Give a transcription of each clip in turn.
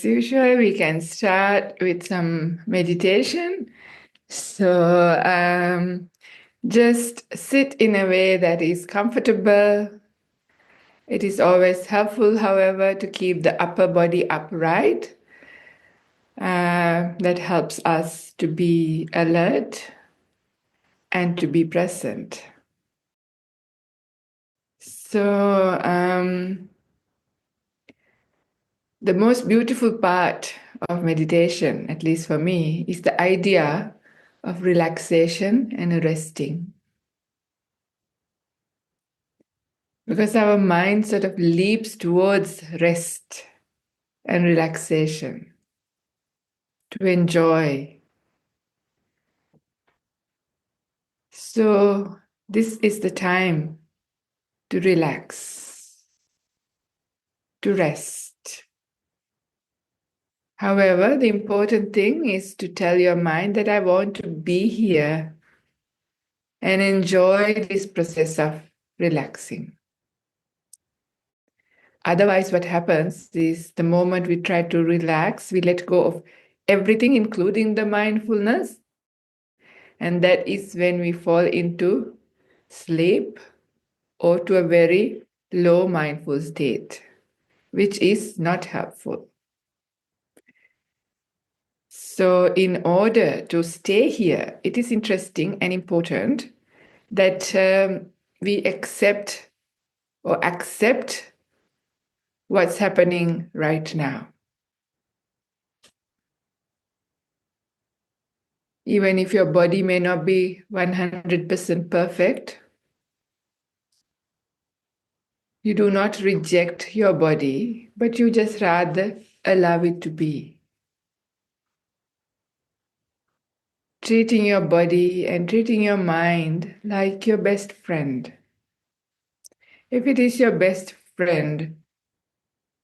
as usual, we can start with some meditation. So just sit in a way that is comfortable. It is always helpful, however, to keep the upper body upright. That helps us to be alert and to be present. So the most beautiful part of meditation, at least for me, is the idea of relaxation and resting. Because our mind sort of leaps towards rest and relaxation, to enjoy. So this is the time to relax, to rest. However, the important thing is to tell your mind that I want to be here and enjoy this process of relaxing. Otherwise, what happens is the moment we try to relax, we let go of everything, including the mindfulness. And that is when we fall into sleep or to a very low mindful state, which is not helpful. So, in order to stay here, it is interesting and important that we accept what's happening right now. Even if your body may not be 100% perfect, you do not reject your body, but you just rather allow it to be. Treating your body and treating your mind like your best friend. If it is your best friend,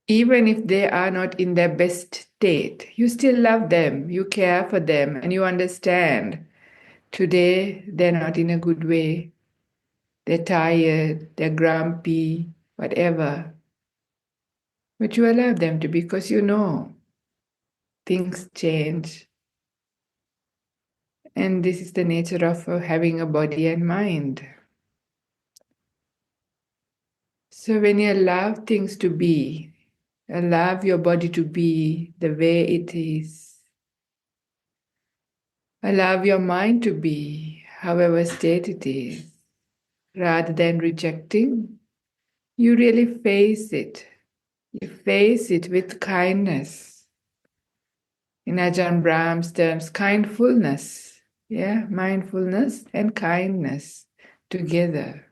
even if they are not in their best state, you still love them, you care for them, and you understand today they're not in a good way. They're tired, they're grumpy, whatever. But you allow them to because you know things change. And this is the nature of having a body and mind. So when you allow things to be, allow your body to be the way it is, allow your mind to be however state it is, rather than rejecting, you really face it. You face it with kindness. In Ajahn Brahm's terms, kindfulness. Yeah, mindfulness and kindness together.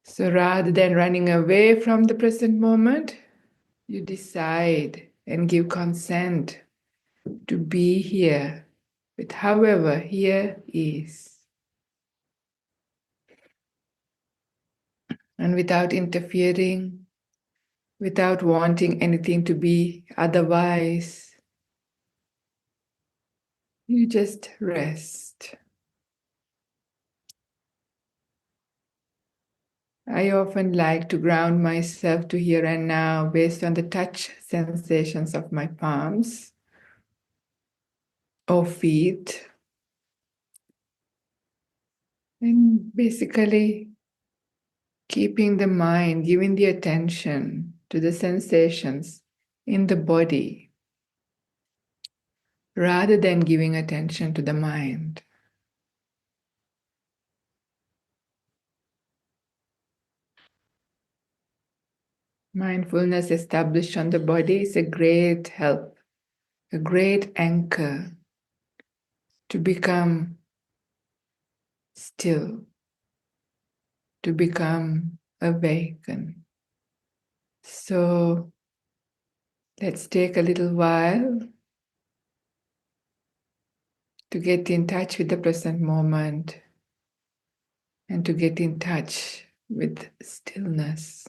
So rather than running away from the present moment, you decide and give consent to be here with however here is. And without interfering, without wanting anything to be otherwise, you just rest. I often like to ground myself to here and now based on the touch sensations of my palms or feet. And basically keeping the mind, giving the attention to the sensations in the body rather than giving attention to the mind. Mindfulness established on the body is a great help, a great anchor to become still, to become awakened. So let's take a little while to get in touch with the present moment and to get in touch with stillness.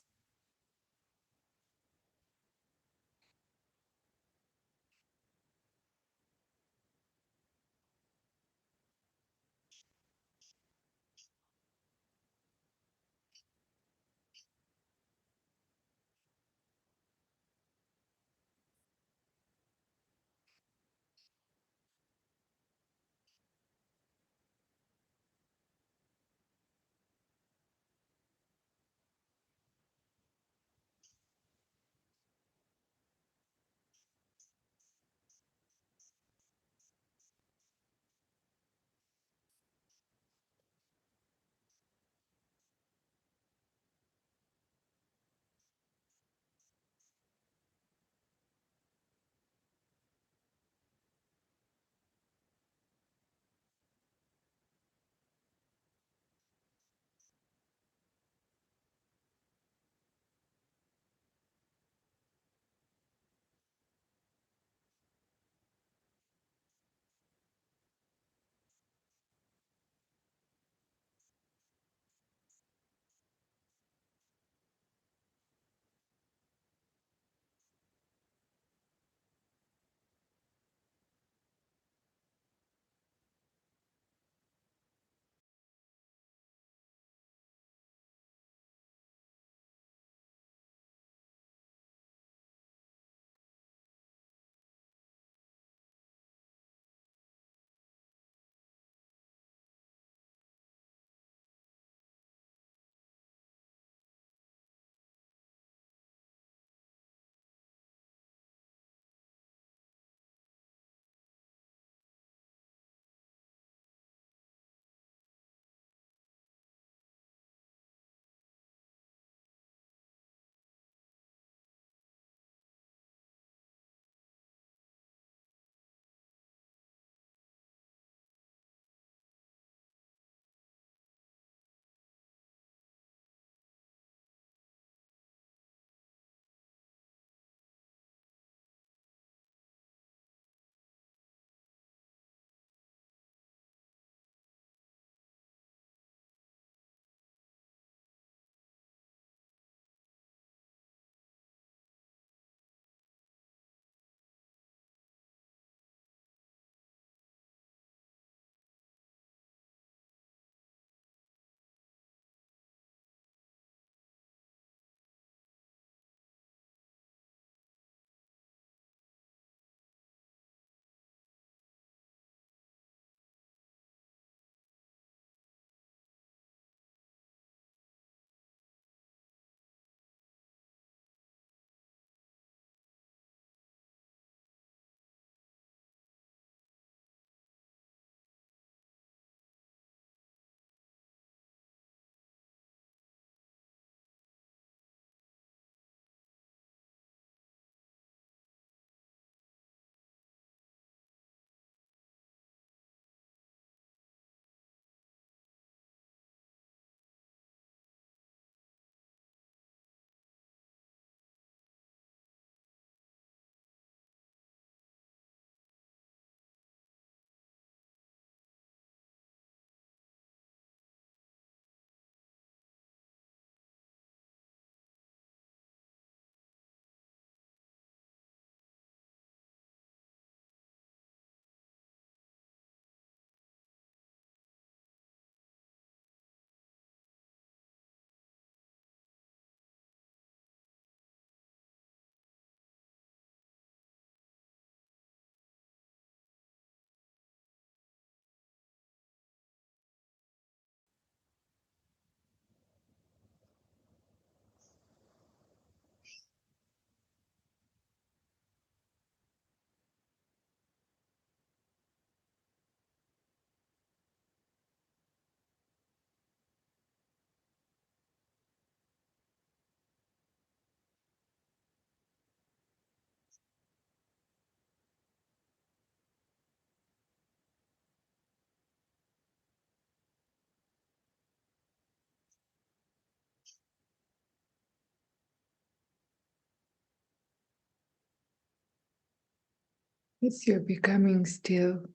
As you're becoming still,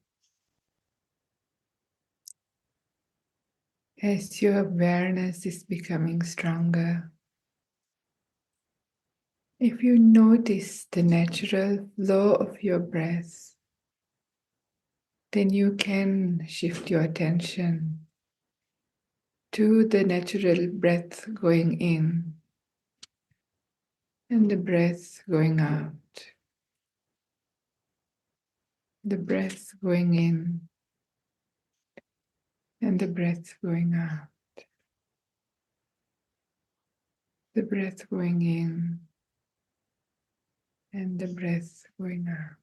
as your awareness is becoming stronger, if you notice the natural flow of your breath, then you can shift your attention to the natural breath going in and the breath going out. The breath going in and the breath going out. The breath going in and the breath going out.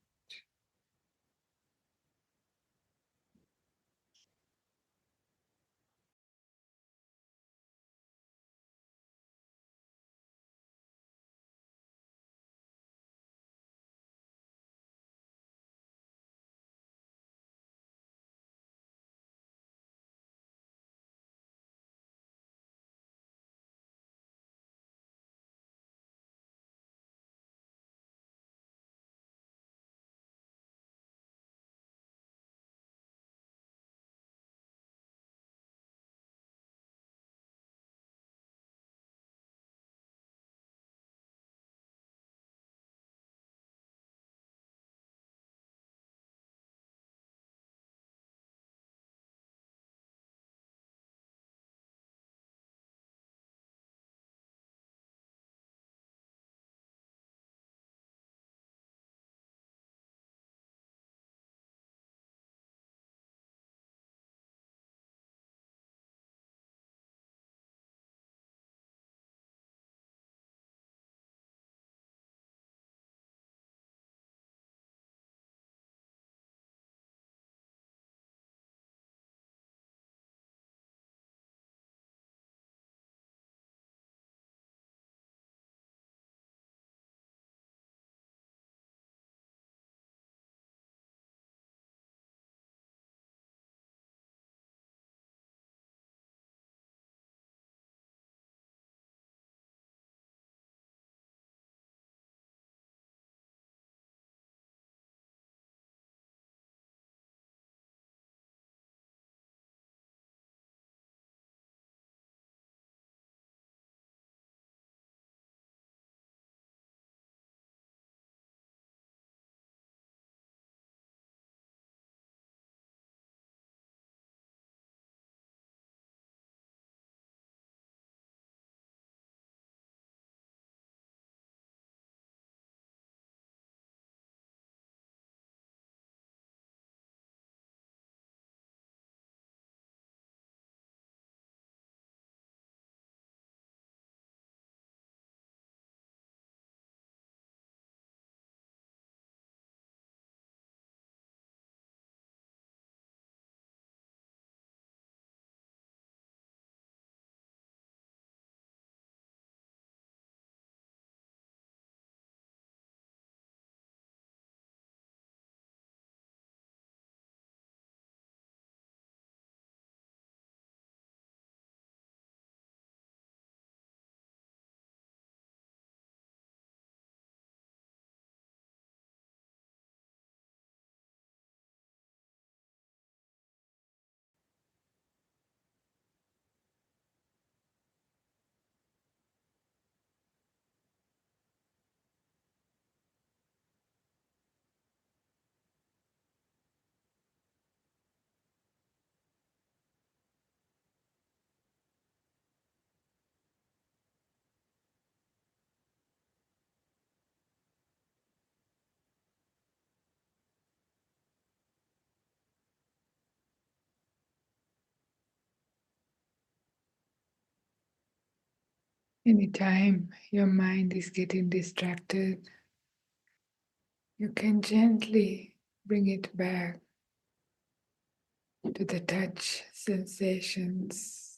Anytime your mind is getting distracted, you can gently bring it back to the touch sensations.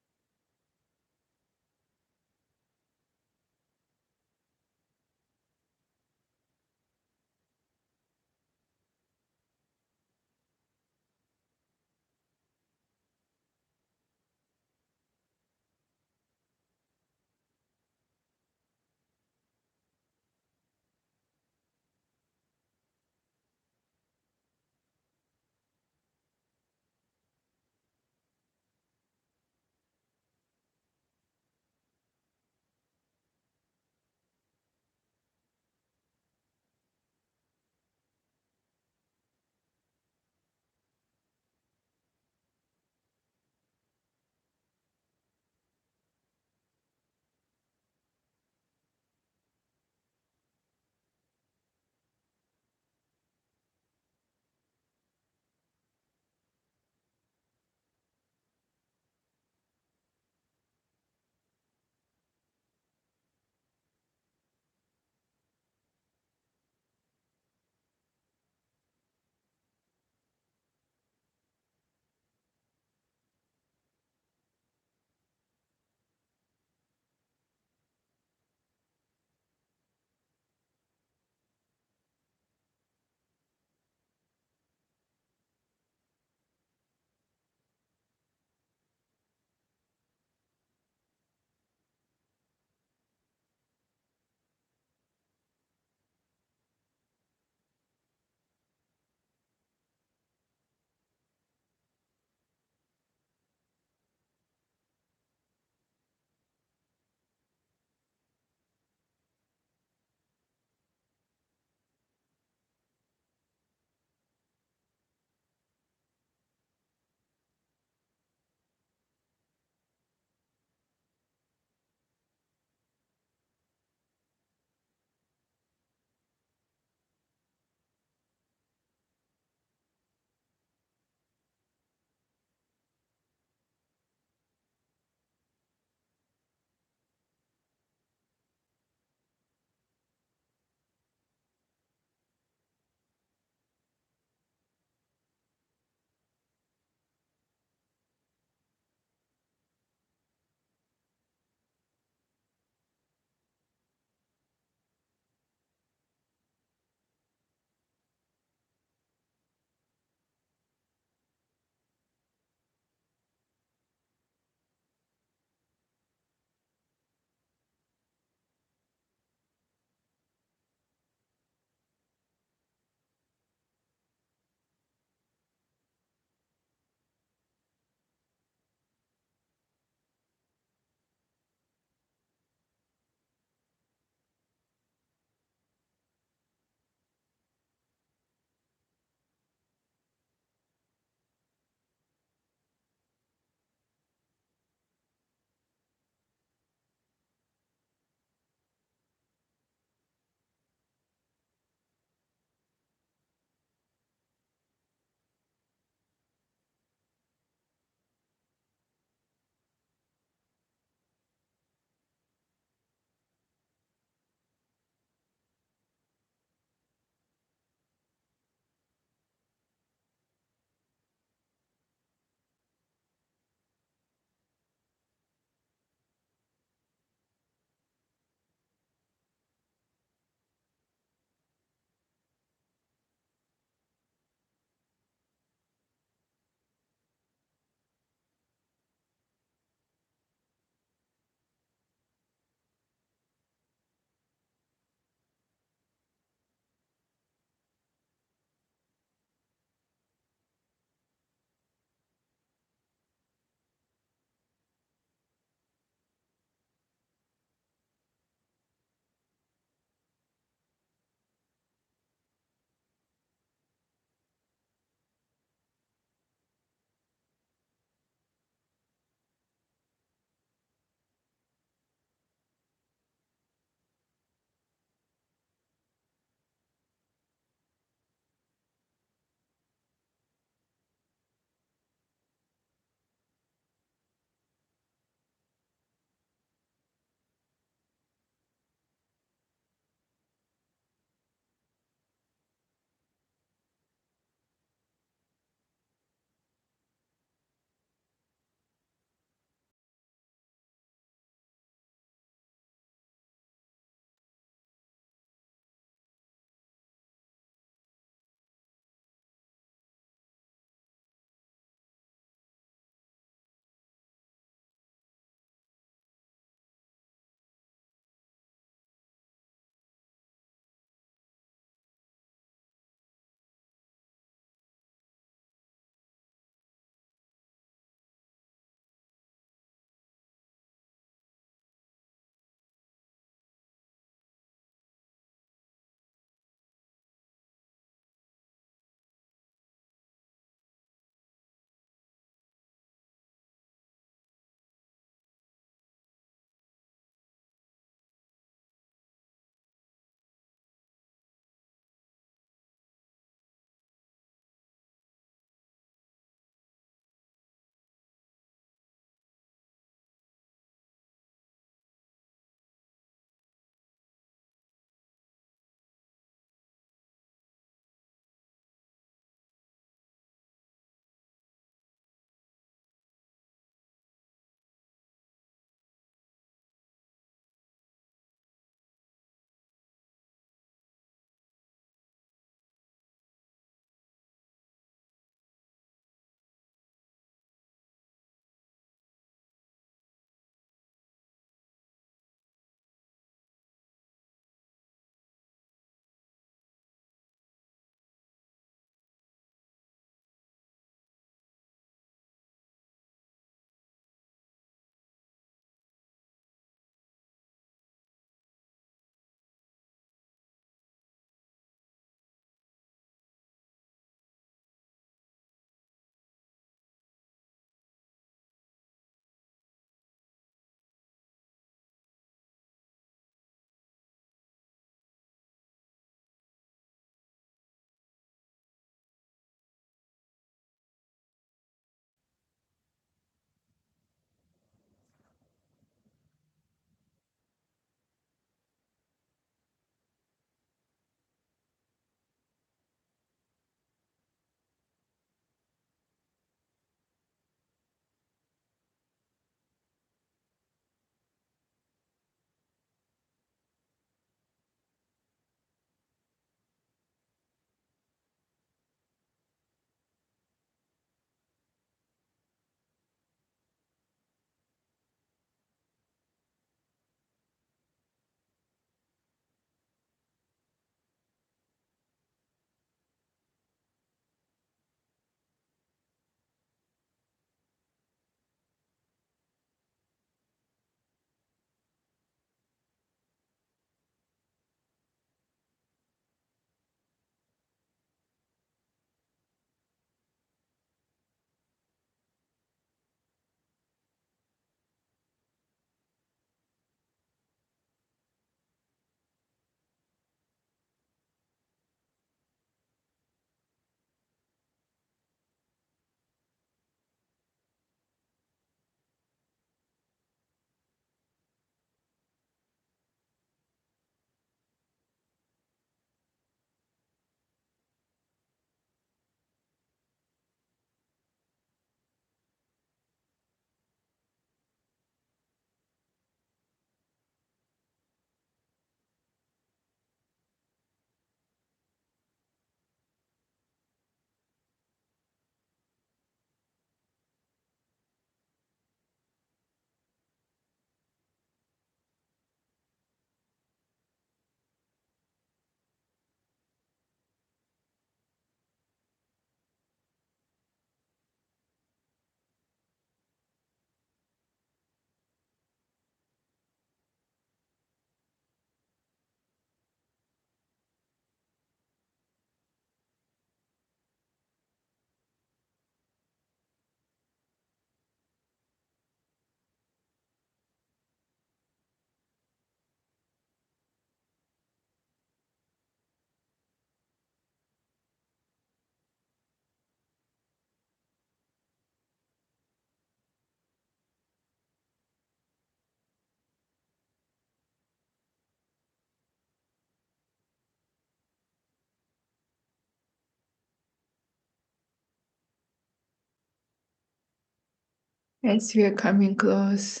As we are coming close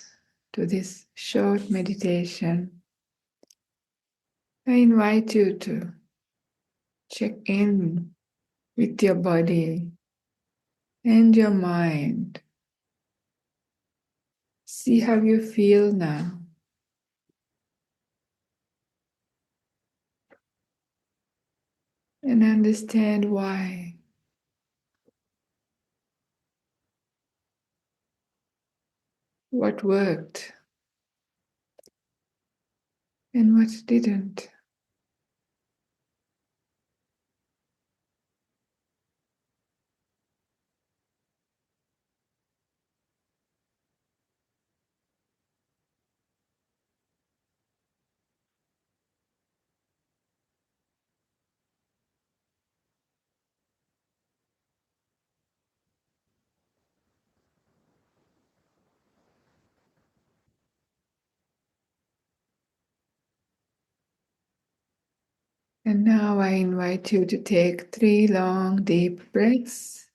to this short meditation, I invite you to check in with your body and your mind. See how you feel now. And understand why. What worked and what didn't. And now I invite you to take 3 long, deep breaths.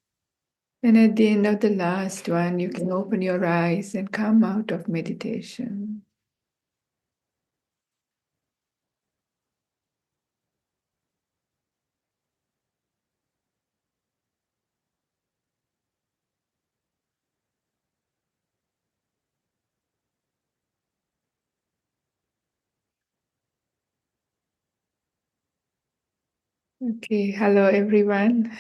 And at the end of the last one, you can open your eyes and come out of meditation. Okay, hello everyone.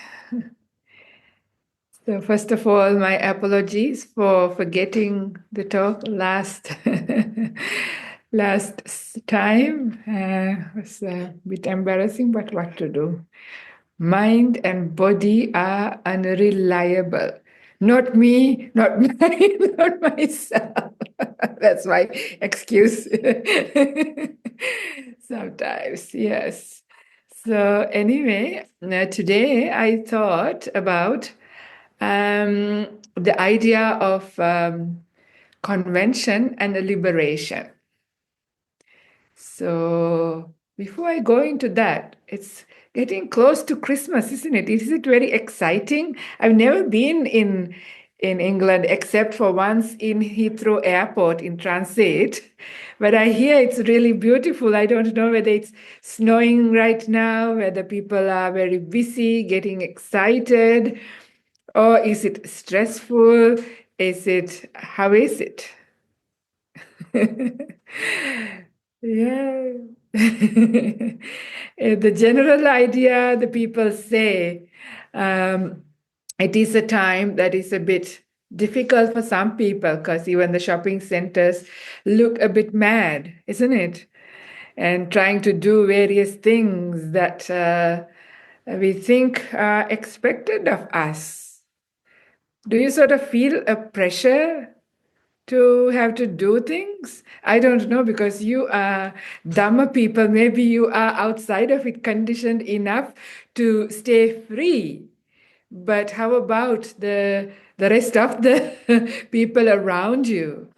So first of all, my apologies for forgetting the talk last time. It was a bit embarrassing, but what to do? Mind and body are unreliable. Not me, not mine, not myself. That's my excuse. Sometimes, yes. So anyway, today I thought about the idea of convention and liberation. So before I go into that, it's getting close to Christmas, isn't it? Is it very exciting? I've never been in England except for once in Heathrow Airport in transit. But I hear it's really beautiful. I don't know whether it's snowing right now, whether people are very busy, getting excited, or is it stressful? How is it? Yeah. The general idea, the people say, um, it is a time that is a bit difficult for some people because even the shopping centers look a bit mad, isn't it? And trying to do various things that we think are expected of us. Do you sort of feel a pressure to have to do things? I don't know, because you are Dhamma people. Maybe you are outside of it, conditioned enough to stay free. But how about the rest of the people around you?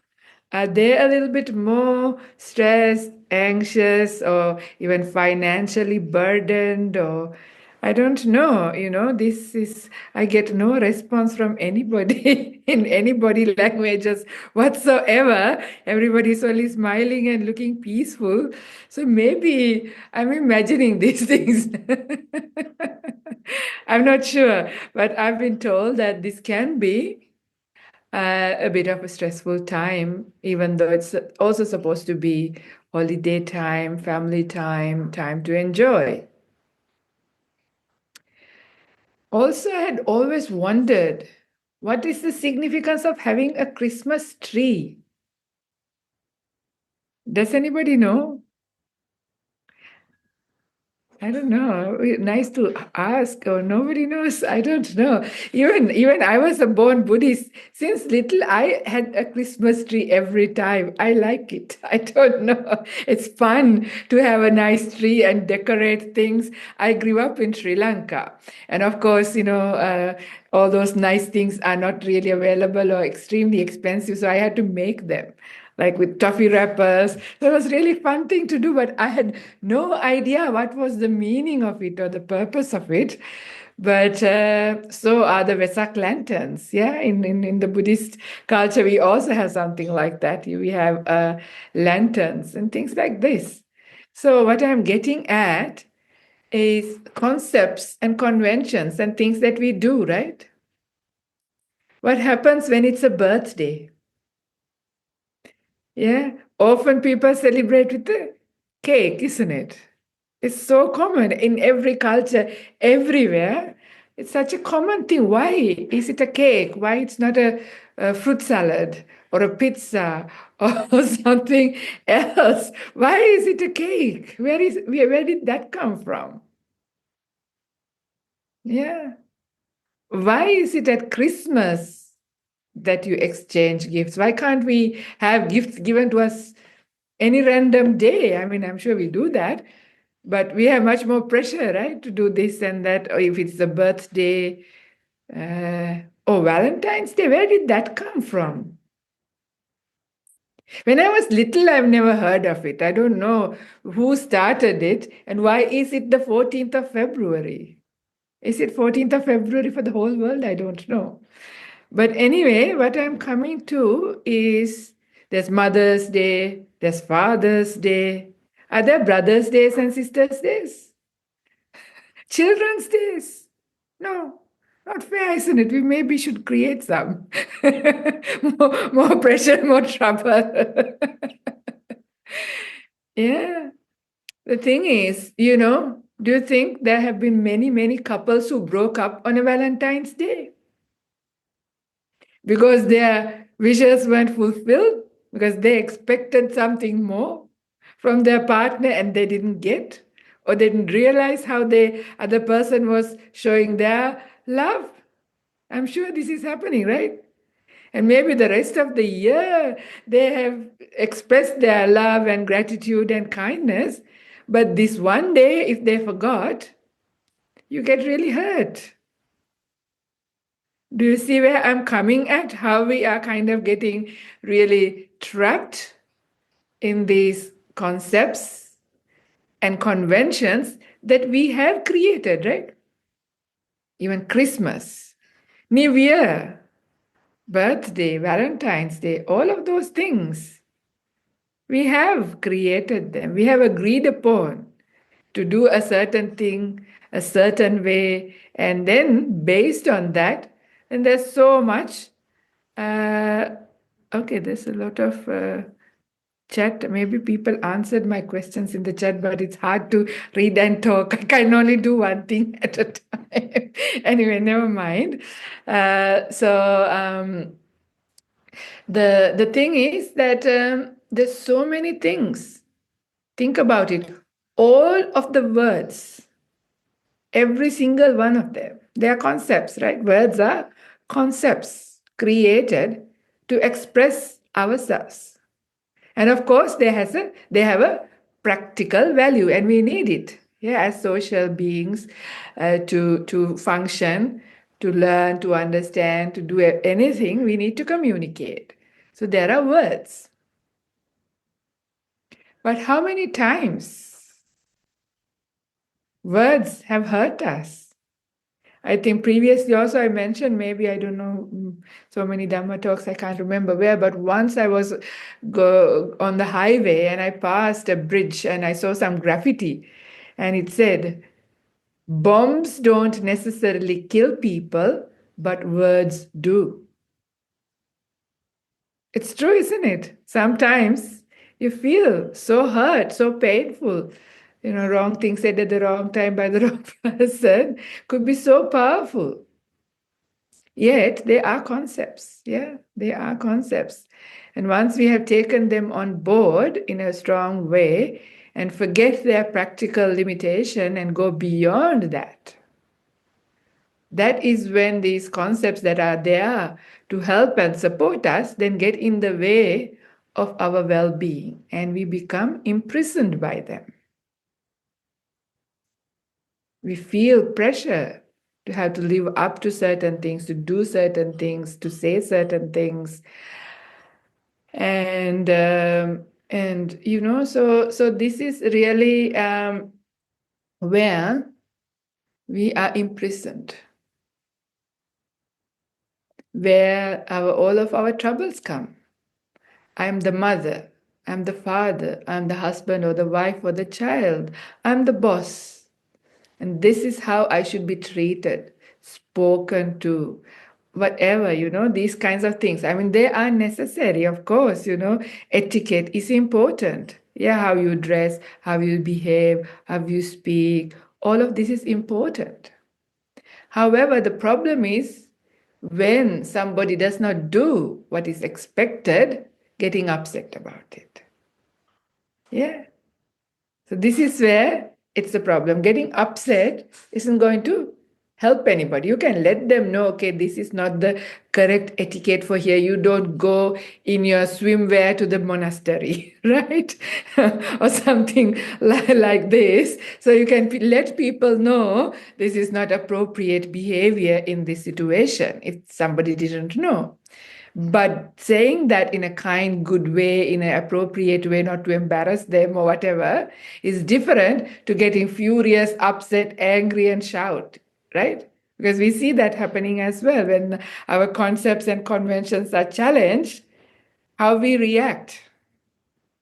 Are they a little bit more stressed, anxious, or even financially burdened? Or I don't know. I get no response from anybody in any body languages whatsoever. Everybody's only smiling and looking peaceful. So maybe I'm imagining these things. I'm not sure, but I've been told that this can be a bit of a stressful time, even though it's also supposed to be holiday time, family time, time to enjoy. Also, I had always wondered, what is the significance of having a Christmas tree? Does anybody know? I don't know. Nice to ask, or nobody knows. I don't know. Even I was a born Buddhist. Since little, I had a Christmas tree every time. I like it. I don't know. It's fun to have a nice tree and decorate things. I grew up in Sri Lanka, and of course, all those nice things are not really available or extremely expensive. So I had to make them, like with toffee wrappers. That was really fun thing to do, but I had no idea what was the meaning of it or the purpose of it. But so are the Vesak lanterns. Yeah, in the Buddhist culture, we also have something like that. We have lanterns and things like this. So what I'm getting at is concepts and conventions and things that we do, right? What happens when it's a birthday? Yeah, often people celebrate with a cake, isn't it? It's so common in every culture, everywhere. It's such a common thing. Why is it a cake? Why it's not a fruit salad or a pizza or something else? Why is it a cake? Where did that come from? Yeah. Why is it at Christmas that you exchange gifts? Why can't we have gifts given to us any random day? I mean, I'm sure we do that, but we have much more pressure, right, to do this and that. Or if it's a birthday, or Valentine's Day, where did that come from? When I was little, I've never heard of it. I don't know who started it and why is it the 14th of February? Is it 14th of February for the whole world? I don't know. But anyway, what I'm coming to is there's Mother's Day, there's Father's Day. Are there Brothers' Days and Sisters' Days? Children's Days? No, not fair, isn't it? We maybe should create some. More pressure, more trouble. Yeah. The thing is, do you think there have been many, many couples who broke up on a Valentine's Day? Because their wishes weren't fulfilled, because they expected something more from their partner and they didn't get, or they didn't realize how the other person was showing their love. I'm sure this is happening, right? And maybe the rest of the year they have expressed their love and gratitude and kindness, but this one day, if they forgot, you get really hurt. Do you see where I'm coming at? How we are kind of getting really trapped in these concepts and conventions that we have created, right? Even Christmas, New Year, birthday, Valentine's Day, all of those things. We have created them. We have agreed upon to do a certain thing a certain way. And then based on that, and there's so much. Okay, there's a lot of chat. Maybe people answered my questions in the chat, but it's hard to read and talk. I can only do one thing at a time. Anyway, never mind. The thing is that there's so many things. Think about it. All of the words, every single one of them, they are concepts, right? Words are concepts created to express ourselves. And of course, they have a practical value, and we need it. Yeah, as social beings, to function, to learn, to understand, to do anything, we need to communicate. So there are words. But how many times words have hurt us? I think previously also I mentioned, maybe I don't know, so many Dhamma talks, I can't remember where, but once I was on the highway and I passed a bridge and I saw some graffiti and it said, bombs don't necessarily kill people, but words do. It's true, isn't it? Sometimes you feel so hurt, so painful. Wrong thing said at the wrong time by the wrong person could be so powerful. Yet they are concepts. Yeah, they are concepts. And once we have taken them on board in a strong way and forget their practical limitation and go beyond that, that is when these concepts that are there to help and support us then get in the way of our well being and we become imprisoned by them. We feel pressure to have to live up to certain things, to do certain things, to say certain things. And so this is really where We are imprisoned, where all of our troubles come. I'm the mother, I'm the father, I'm the husband or the wife or the child, I'm the boss. And this is how I should be treated, spoken to, whatever, these kinds of things. I mean, they are necessary, of course, etiquette is important. Yeah, how you dress, how you behave, how you speak, all of this is important. However, the problem is when somebody does not do what is expected, getting upset about it. Yeah. So this is where it's the problem. Getting upset isn't going to help anybody. You can let them know, okay, this is not the correct etiquette for here. You don't go in your swimwear to the monastery, right? Or something like this. So you can let people know this is not appropriate behavior in this situation if somebody didn't know. But saying that in a kind, good way, in an appropriate way, not to embarrass them or whatever, is different to getting furious, upset, angry, and shout, right? Because we see that happening as well when our concepts and conventions are challenged, how we react.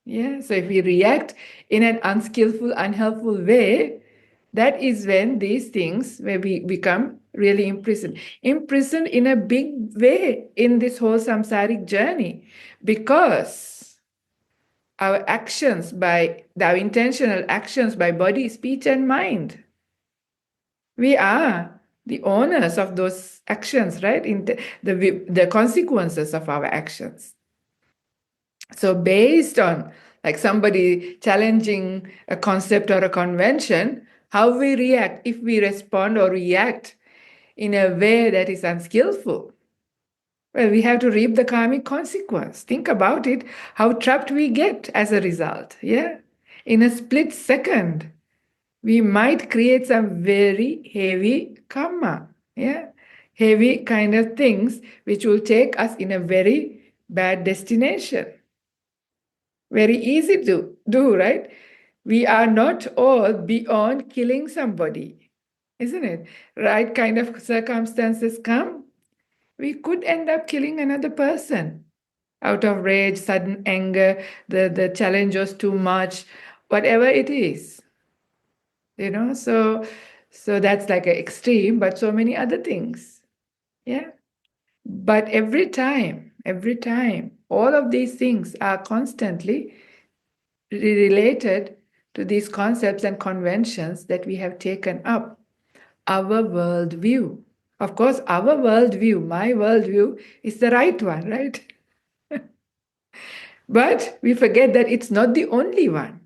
Yeah, so if we react in an unskillful, unhelpful way, that is when these things, where we become really imprisoned. Imprisoned in a big way in this whole samsaric journey, because our actions our intentional actions by body, speech, and mind, we are the owners of those actions, right? In the consequences of our actions. So based on like somebody challenging a concept or a convention, how we react, if we respond or react in a way that is unskillful, well, we have to reap the karmic consequence. Think about it, how trapped we get as a result. Yeah. In a split second, we might create some very heavy karma. Yeah. Heavy kind of things which will take us in a very bad destination. Very easy to do, right? We are not all beyond killing somebody, isn't it? Right kind of circumstances come, we could end up killing another person out of rage, sudden anger, the challenge was too much, whatever it is, so that's like an extreme, but so many other things. Yeah. But every time, all of these things are constantly related to these concepts and conventions that we have taken up, our worldview. Of course, our worldview, my worldview, is the right one, right? But we forget that it's not the only one.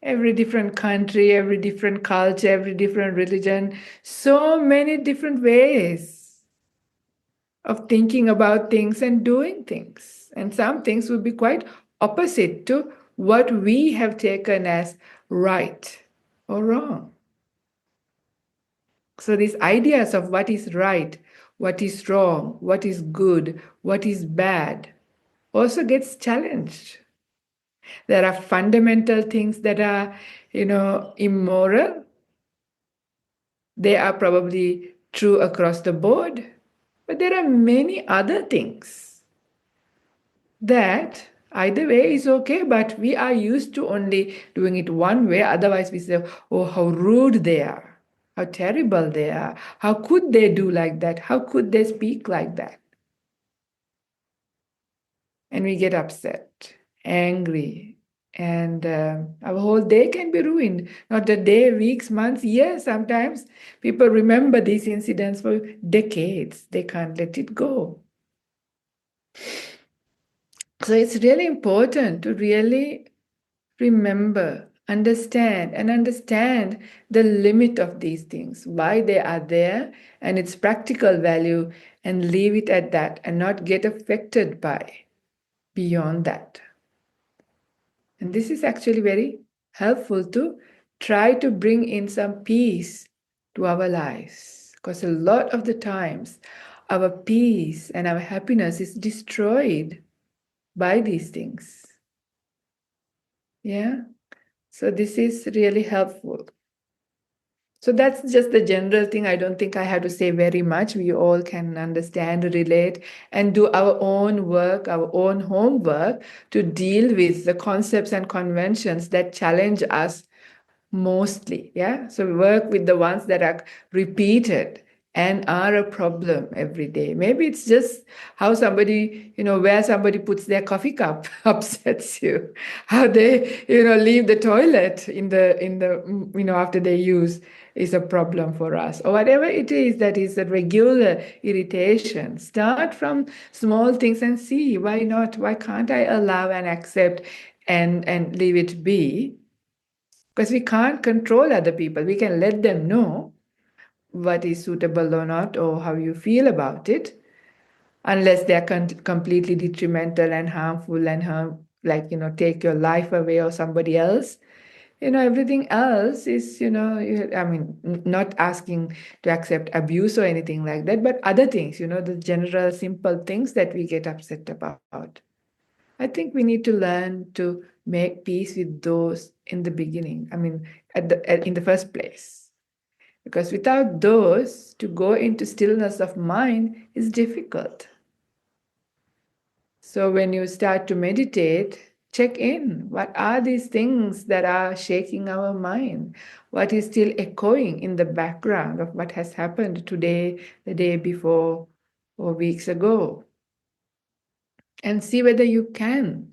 Every different country, every different culture, every different religion, so many different ways of thinking about things and doing things. And some things would be quite opposite to what we have taken as right or wrong. So these ideas of what is right, what is wrong, what is good, what is bad also gets challenged. There are fundamental things that are, immoral. They are probably true across the board. But there are many other things that either way is okay, but we are used to only doing it one way. Otherwise, we say, oh, how rude they are, how terrible they are. How could they do like that? How could they speak like that? And we get upset, angry, and our whole day can be ruined. Not a day, weeks, months, years. Sometimes people remember these incidents for decades. They can't let it go. So it's really important to really remember, understand the limit of these things, why they are there, and its practical value, and leave it at that and not get affected by beyond that. And this is actually very helpful to try to bring in some peace to our lives. Because a lot of the times, our peace and our happiness is destroyed by these things. Yeah? So this is really helpful. So that's just the general thing. I don't think I have to say very much. We all can understand, relate, and do our own work, our own homework to deal with the concepts and conventions that challenge us mostly. Yeah. So we work with the ones that are repeated and are a problem every day. Maybe it's just how somebody, where somebody puts their coffee cup upsets you. How they, leave the toilet in the after they use is a problem for us. Or whatever it is that is a regular irritation. Start from small things and see why not? Why can't I allow and accept and leave it be? Because we can't control other people. We can let them know what is suitable or not, or how you feel about it, unless they're completely detrimental and harmful and take your life away or somebody else. Everything else is, not asking to accept abuse or anything like that, but other things, the general simple things that we get upset about. I think we need to learn to make peace with those in the beginning. I mean, in the first place. Because without those, to go into stillness of mind is difficult. So when you start to meditate, check in. What are these things that are shaking our mind? What is still echoing in the background of what has happened today, the day before, or weeks ago? And see whether you can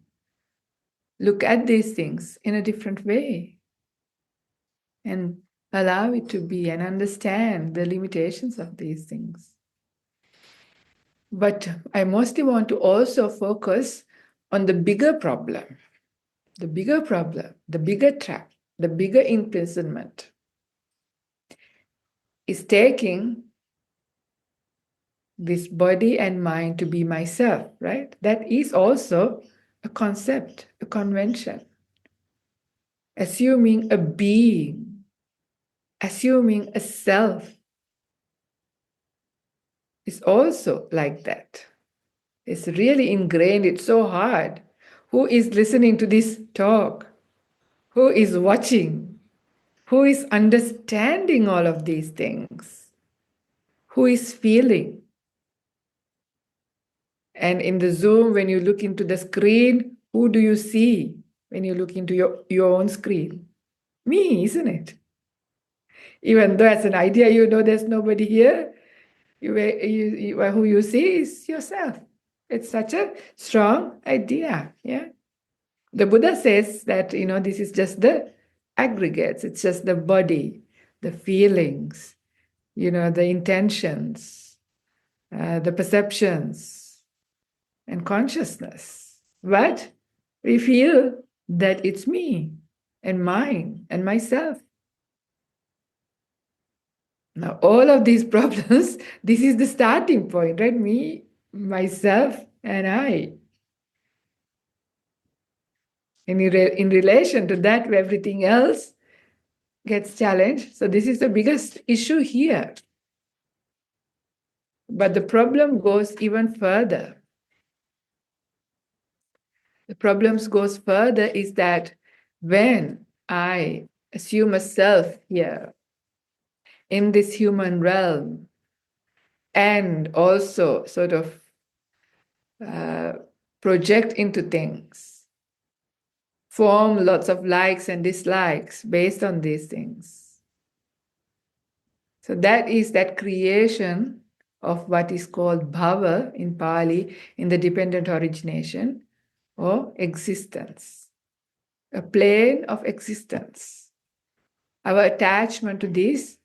look at these things in a different way and allow it to be and understand the limitations of these things. But I mostly want to also focus on the bigger problem, the bigger trap, the bigger imprisonment is taking this body and mind to be myself, right? That is also a concept, a convention. Assuming a being, assuming a self is also like that. It's really ingrained, it's so hard. Who is listening to this talk? Who is watching? Who is understanding all of these things? Who is feeling? And in the Zoom, when you look into the screen, who do you see when you look into your own screen? Me, isn't it? Even though as an idea, there's nobody here, who you see is yourself. It's such a strong idea, yeah? The Buddha says that, this is just the aggregates, it's just the body, the feelings, the intentions, the perceptions, and consciousness. But we feel that it's me and mine and myself. Now, all of these problems, this is the starting point, right? Me, myself, and I. And in relation to that, everything else gets challenged. So this is the biggest issue here. But the problem goes even further. The problem goes further is that when I assume a self here in this human realm and also sort of project into things, form lots of likes and dislikes based on these things. So that is that creation of what is called bhava in Pali in the dependent origination or existence, a plane of existence. Our attachment to these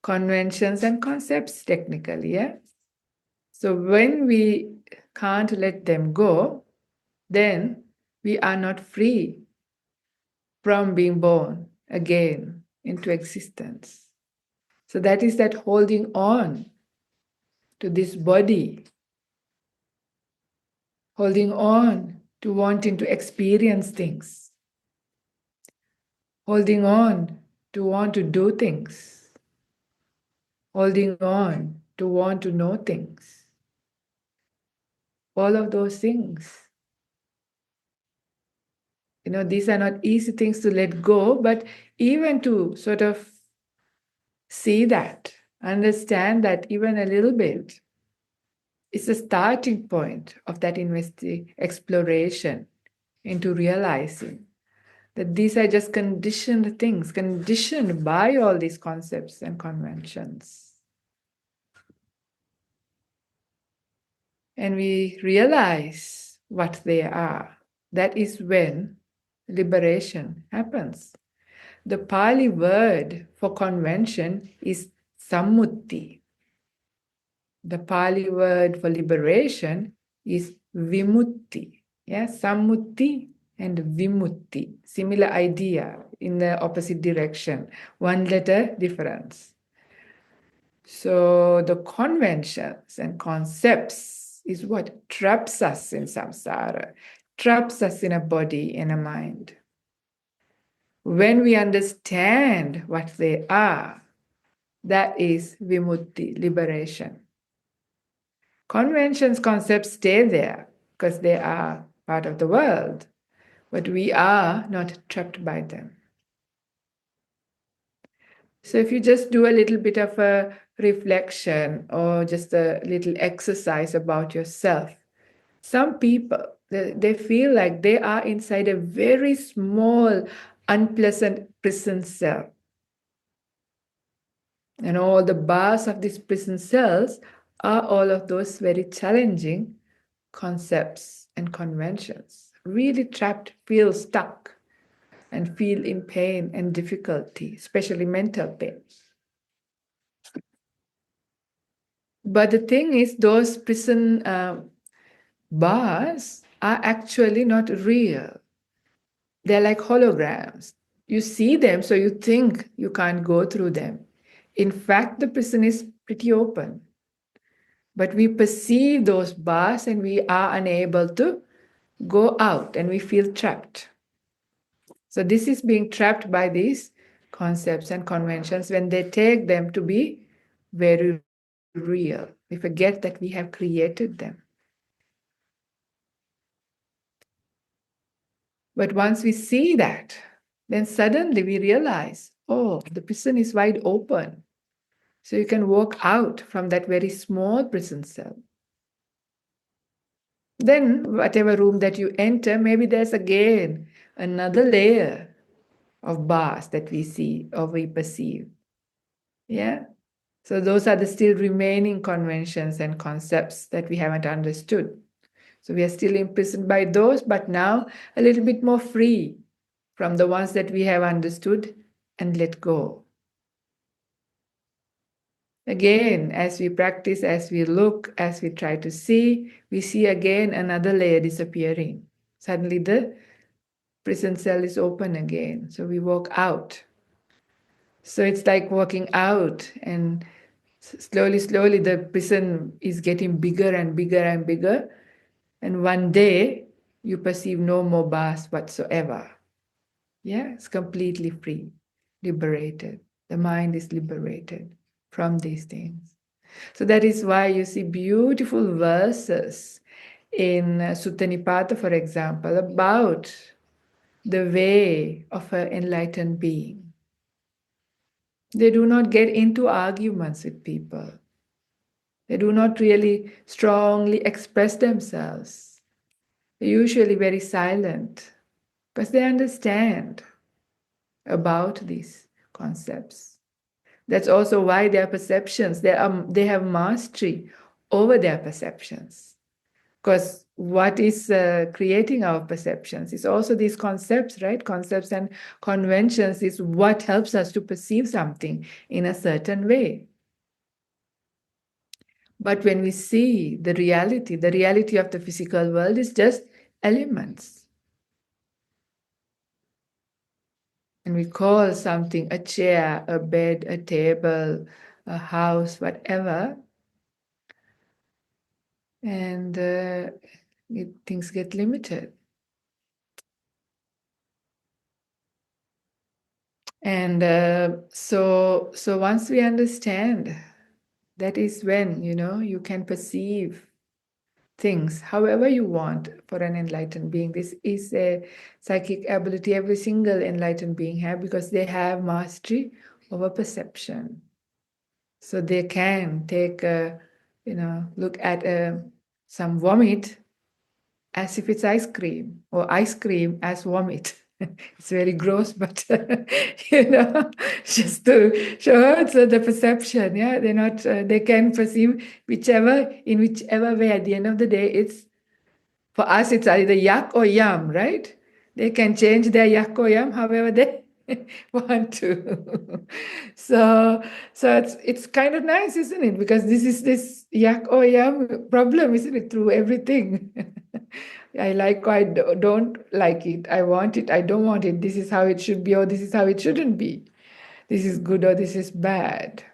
conventions and concepts technically, yeah? So when we can't let them go, then we are not free from being born again into existence. So that is that holding on to this body, holding on to wanting to experience things, holding on to want to do things, holding on to want to know things. All of those things. These are not easy things to let go, but even to sort of see that, understand that even a little bit, is the starting point of that exploration into realizing that these are just conditioned things, conditioned by all these concepts and conventions. And we realize what they are. That is when liberation happens. The Pali word for convention is sammutti. The Pali word for liberation is vimutti. Yeah, sammutti and vimutti. Similar idea in the opposite direction. One letter difference. So the conventions and concepts is what traps us in samsara, traps us in a body and a mind. When we understand what they are, that is vimutti, liberation. Conventions, concepts stay there because they are part of the world, but we are not trapped by them. So if you just do a little bit of a reflection or just a little exercise about yourself, some people, they feel like they are inside a very small, unpleasant prison cell. And all the bars of these prison cells are all of those very challenging concepts and conventions. Really trapped, feel stuck, and feel in pain and difficulty, especially mental pain. But the thing is, those prison bars are actually not real. They're like holograms. You see them, so you think you can't go through them. In fact, the prison is pretty open. But we perceive those bars and we are unable to go out and we feel trapped. So, this is being trapped by these concepts and conventions when they take them to be very real. We forget that we have created them. But once we see that, then suddenly we realize, oh, the prison is wide open. So you can walk out from that very small prison cell. Then, whatever room that you enter, maybe there's again another layer of bars that we see or we perceive. Yeah? So, those are the still remaining conventions and concepts that we haven't understood. So, we are still imprisoned by those, but now a little bit more free from the ones that we have understood and let go. Again, as we practice, as we look, as we try to see, we see again another layer disappearing. Suddenly the prison cell is open again. So we walk out. So it's like walking out, and slowly, slowly the prison is getting bigger and bigger and bigger. And one day you perceive no more bars whatsoever. Yeah, it's completely free, liberated. The mind is liberated from these things. So that is why you see beautiful verses in Sutta Nipata, for example, about the way of an enlightened being. They do not get into arguments with people. They do not really strongly express themselves. They're usually very silent because they understand about these concepts. That's also why their perceptions, they have mastery over their perceptions. Because what is creating our perceptions is also these concepts, right? Concepts and conventions is what helps us to perceive something in a certain way. But when we see the reality of the physical world is just elements. And we call something a chair, a bed, a table, a house, whatever. And things get limited. And so once we understand, that is when, you can perceive things however you want for an enlightened being. This is a psychic ability every single enlightened being have because they have mastery over perception. So they can take look at some vomit as if it's ice cream, or ice cream as vomit. It's very gross, but just to show so the perception. Yeah, they're not. They can perceive whichever way. At the end of the day, it's for us. It's either yak or yum, right? They can change their yak or yum however they want to. so it's kind of nice, isn't it? Because this is this yak or yum problem, isn't it? Through everything. I like or I don't like it. I want it. I don't want it. This is how it should be, or this is how it shouldn't be. This is good or this is bad.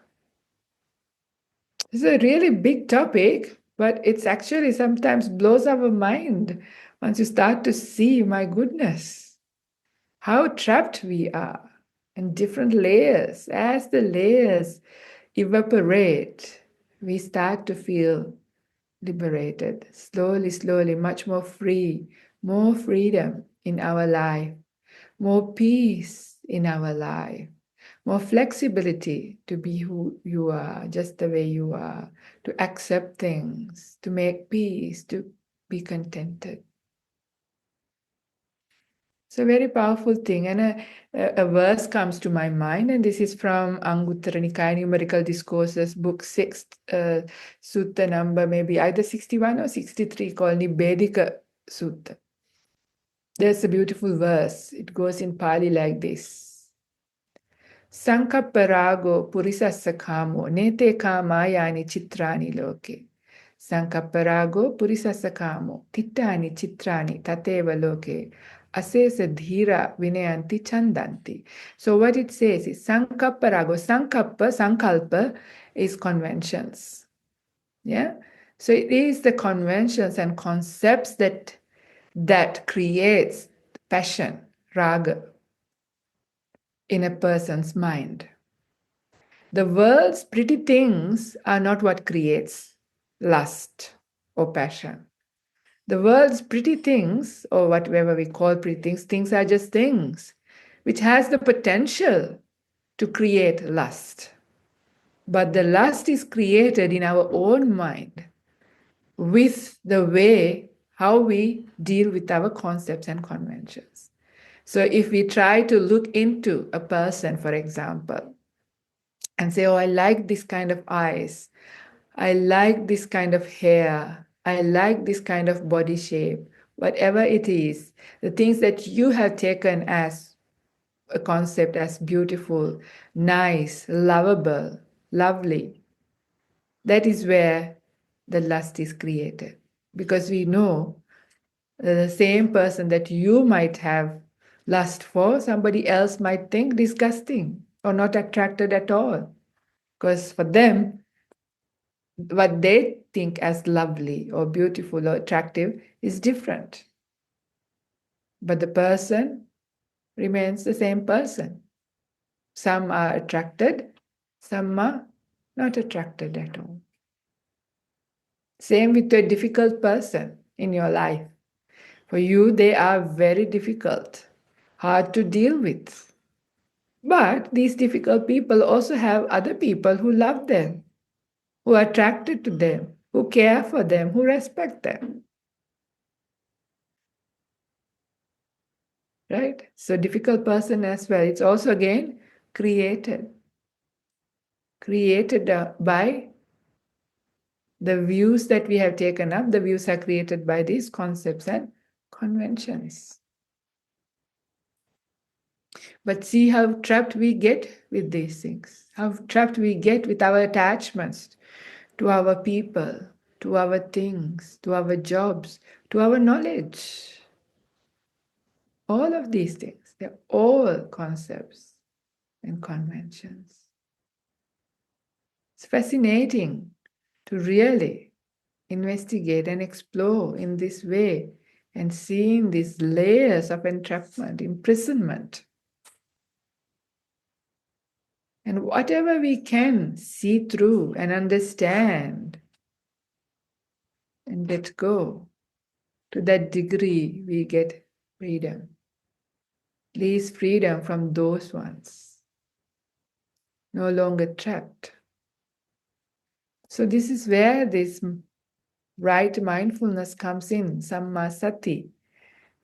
It's a really big topic, but it's actually sometimes blows our mind once you start to see, my goodness, how trapped we are in different layers. As the layers evaporate, we start to feel liberated, slowly, slowly, much more free, more freedom in our life, more peace in our life, more flexibility to be who you are, just the way you are, to accept things, to make peace, to be contented. It's a very powerful thing. And a verse comes to my mind, and this is from Anguttara Nikaya Numerical Discourses, book 6, sutta number maybe either 61 or 63, called Liberating Sutta. There's a beautiful verse. It goes in Pali like this. Sankapparago purisassa kamo nete kamayani chitrani loke. Sankapparago purisassa kamo tittani chitrani tateva loke. Asesa dhira vinayanti chandanti. So what it says is Sankapparago. Sankalpa is conventions. Yeah. So it is the conventions and concepts that creates passion, raga, in a person's mind. The world's pretty things are not what creates lust or passion. The world's pretty things, or whatever we call pretty things, things are just things, which has the potential to create lust. But the lust is created in our own mind with the way how we deal with our concepts and conventions. So if we try to look into a person, for example, and say, oh, I like this kind of eyes, I like this kind of hair, I like this kind of body shape, whatever it is, the things that you have taken as a concept as beautiful, nice, lovable, lovely, that is where the lust is created. Because we know the same person that you might have lust for, somebody else might think disgusting or not attracted at all. Because for them, what they think as lovely or beautiful or attractive is different. But the person remains the same person. Some are attracted, some are not attracted at all. Same with a difficult person in your life. For you, they are very difficult, hard to deal with. But these difficult people also have other people who love them, who are attracted to them, who care for them, who respect them. Right? So difficult person as well. It's also again created by the views that we have taken up. The views are created by these concepts and conventions. But see how trapped we get with these things, how trapped we get with our attachments to our people, to our things, to our jobs, to our knowledge. All of these things, they're all concepts and conventions. It's fascinating to really investigate and explore in this way and seeing these layers of entrapment, imprisonment. And whatever we can see through and understand and let go, to that degree we get freedom. Least freedom from those ones. No longer trapped. So this is where this right mindfulness comes in, sammasati.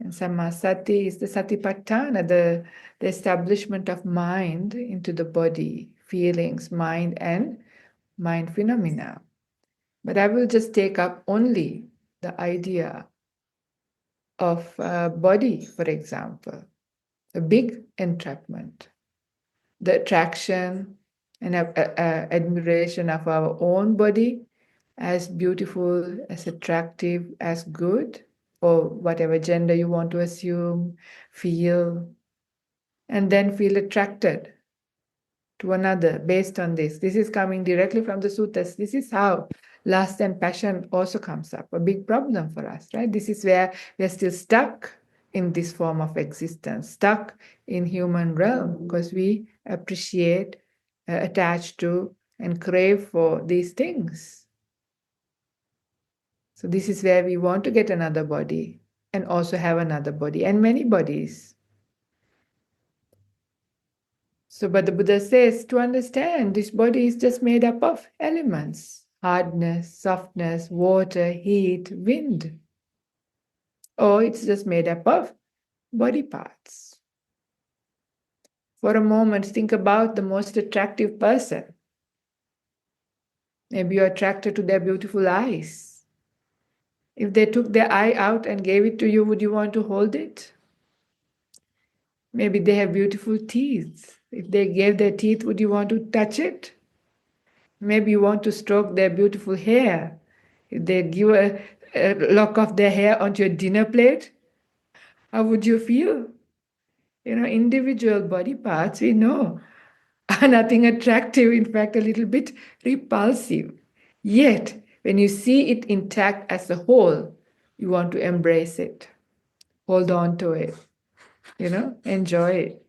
And sammasati is the satipatthana, the establishment of mind into the body, feelings, mind, and mind phenomena. But I will just take up only the idea of body, for example, a big entrapment, the attraction and admiration of our own body as beautiful, as attractive, as good, or whatever gender you want to assume, feel, and then feel attracted to another based on this. This is coming directly from the suttas. This is how lust and passion also comes up, a big problem for us, right? This is where we're still stuck in this form of existence, stuck in human realm, because we appreciate, attach to, and crave for these things. So this is where we want to get another body and also have another body and many bodies. So, but the Buddha says to understand this body is just made up of elements: hardness, softness, water, heat, wind. Or it's just made up of body parts. For a moment, think about the most attractive person. Maybe you're attracted to their beautiful eyes. If they took their eye out and gave it to you, would you want to hold it? Maybe they have beautiful teeth. If they gave their teeth, would you want to touch it? Maybe you want to stroke their beautiful hair. If they give a lock of their hair onto your dinner plate, how would you feel? You know, individual body parts, we know, are nothing attractive, in fact, a little bit repulsive. Yet, when you see it intact as a whole, you want to embrace it, hold on to it, you know, enjoy it.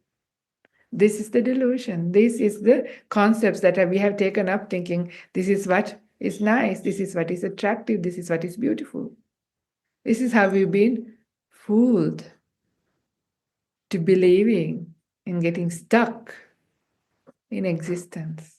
This is the delusion. This is the concepts that we have taken up thinking this is what is nice, this is what is attractive, this is what is beautiful. This is how we've been fooled to believing and getting stuck in existence.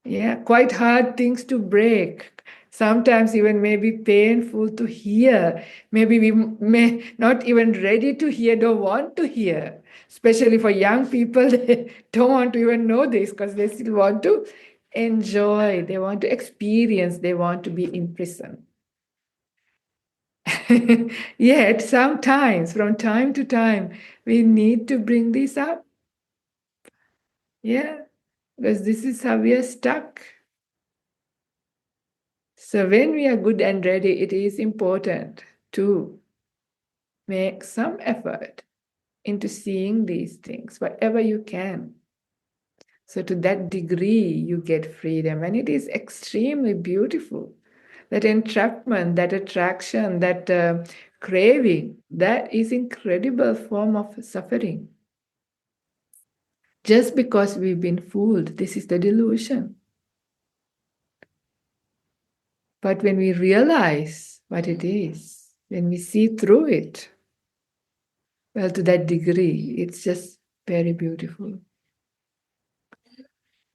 Yeah, quite hard things to break. Sometimes even maybe painful to hear. Maybe we may not even ready to hear, don't want to hear. Especially for young people, they don't want to even know this because they still want to enjoy, they want to experience, they want to be in prison. Yet sometimes, from time to time, we need to bring this up. Yeah, because this is how we are stuck. So when we are good and ready, it is important to make some effort into seeing these things, whatever you can. So to that degree, you get freedom. And it is extremely beautiful. That entrapment, that attraction, that craving, that is incredible form of suffering. Just because we've been fooled, this is the delusion. But when we realize what it is, when we see through it, well, to that degree, it's just very beautiful.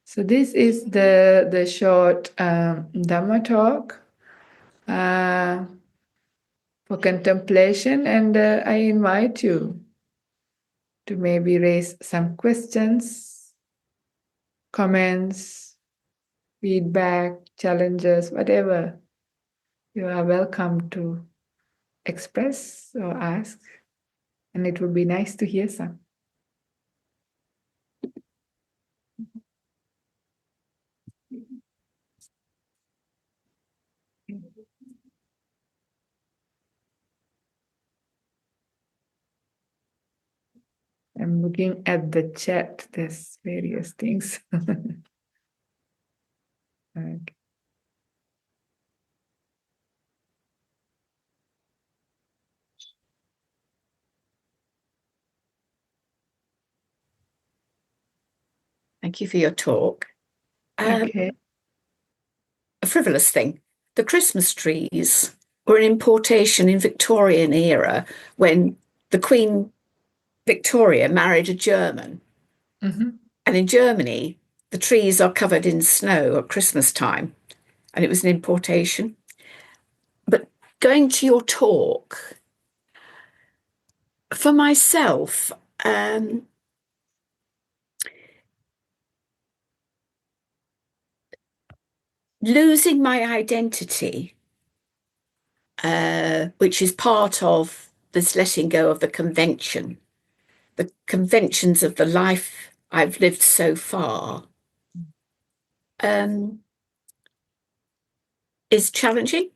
So this is the short Dhamma talk for contemplation, and I invite you to maybe raise some questions, comments, feedback, challenges, whatever. You are welcome to express or ask, and it would be nice to hear some. I'm looking at the chat. There's various things. Okay. Thank you for your talk. Okay. A frivolous thing. The Christmas trees were an importation in Victorian era when the Queen Victoria married a German. Mm-hmm. And in Germany, the trees are covered in snow at Christmas time, and it was an importation. But going to your talk, for myself, losing my identity, which is part of this letting go of the conventions of the life I've lived so far, is challenging.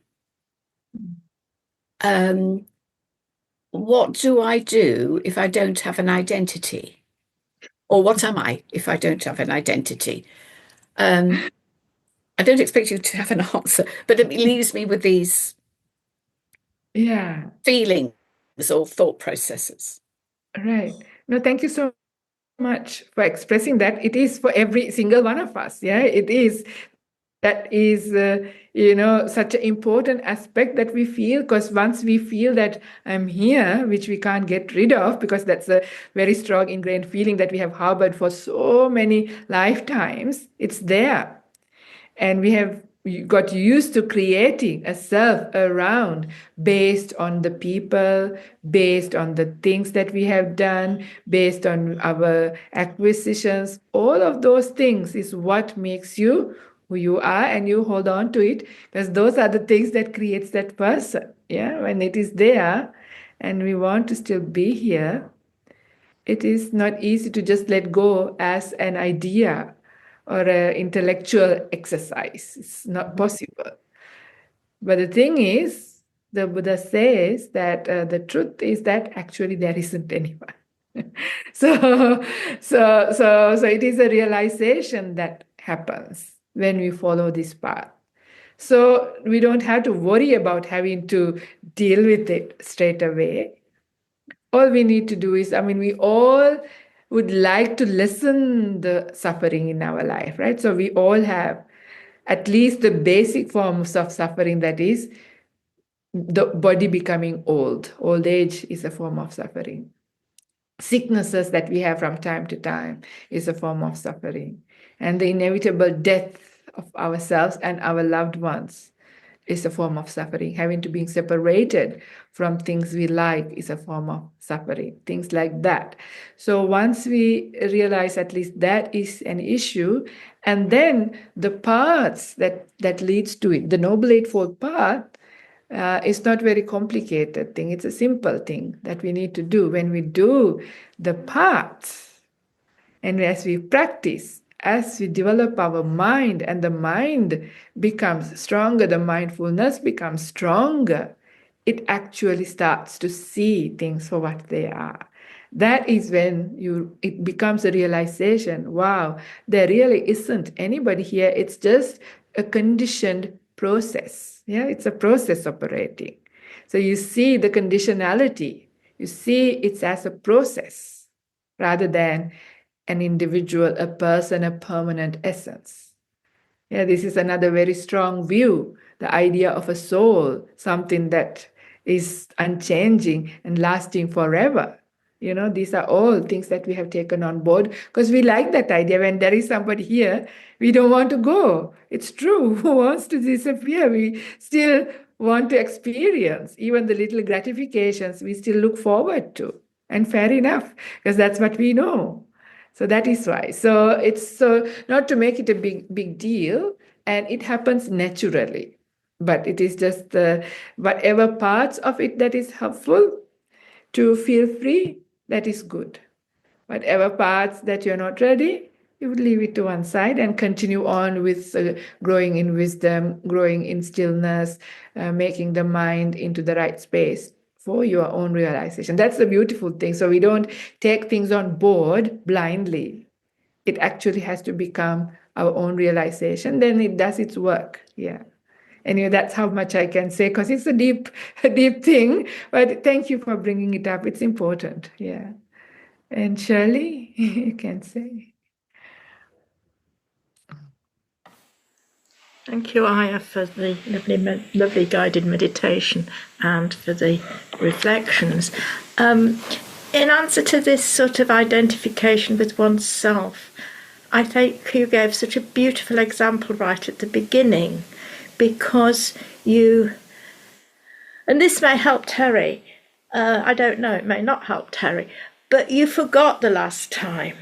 What do I do if I don't have an identity? Or what am I if I don't have an identity? I don't expect you to have an answer, but it leaves me with these feelings or thought processes. Right. No, thank you so much for expressing that. It is for every single one of us. Yeah, it is. That is, such an important aspect that we feel, because once we feel that I'm here, which we can't get rid of, because that's a very strong ingrained feeling that we have harbored for so many lifetimes, it's there. And we have got used to creating a self around based on the people, based on the things that we have done, based on our acquisitions. All of those things is what makes you who you are, and you hold on to it, because those are the things that creates that person. Yeah, when it is there and we want to still be here, it is not easy to just let go as an idea or an intellectual exercise. It's not possible. But the thing is, the Buddha says that the truth is that actually there isn't anyone. so, so it is a realization that happens when we follow this path. So we don't have to worry about having to deal with it straight away. All we need to do is, we all would like to lessen the suffering in our life, right? So we all have at least the basic forms of suffering, that is the body becoming old. Old age is a form of suffering. Sicknesses that we have from time to time is a form of suffering. And the inevitable death of ourselves and our loved ones is a form of suffering. Having to being separated from things we like is a form of suffering. Things like that. So once we realize at least that is an issue, and then the paths that leads to it, the Noble Eightfold Path, is not very complicated thing. It's a simple thing that we need to do. When we do the paths, and as we practice, as we develop our mind, and the mind becomes stronger, the mindfulness becomes stronger, it actually starts to see things for what they are. That is when it becomes a realization, wow, there really isn't anybody here. It's just a conditioned process. Yeah, it's a process operating. So you see the conditionality. You see it's as a process rather than an individual, a person, a permanent essence. Yeah, this is another very strong view, the idea of a soul, something that is unchanging and lasting forever. These are all things that we have taken on board because we like that idea. When there is somebody here, we don't want to go. It's true. Who wants to disappear? We still want to experience even the little gratifications we still look forward to. And fair enough, because that's what we know. So that is why. So it's not to make it a big deal, and it happens naturally. But it is just whatever parts of it that is helpful to feel free, that is good. Whatever parts that you're not ready, you would leave it to one side and continue on with growing in wisdom, growing in stillness, making the mind into the right space for your own realization. That's the beautiful thing. So we don't take things on board blindly. It actually has to become our own realization. Then it does its work. Yeah. Anyway, that's how much I can say, because it's a deep thing. But thank you for bringing it up. It's important. Yeah. And Shirley, you can say. Thank you, Aya, for the lovely guided meditation and for the reflections. In answer to this sort of identification with oneself, I think you gave such a beautiful example right at the beginning, because you, and this may help Terry, I don't know, it may not help Terry, but you forgot the last time.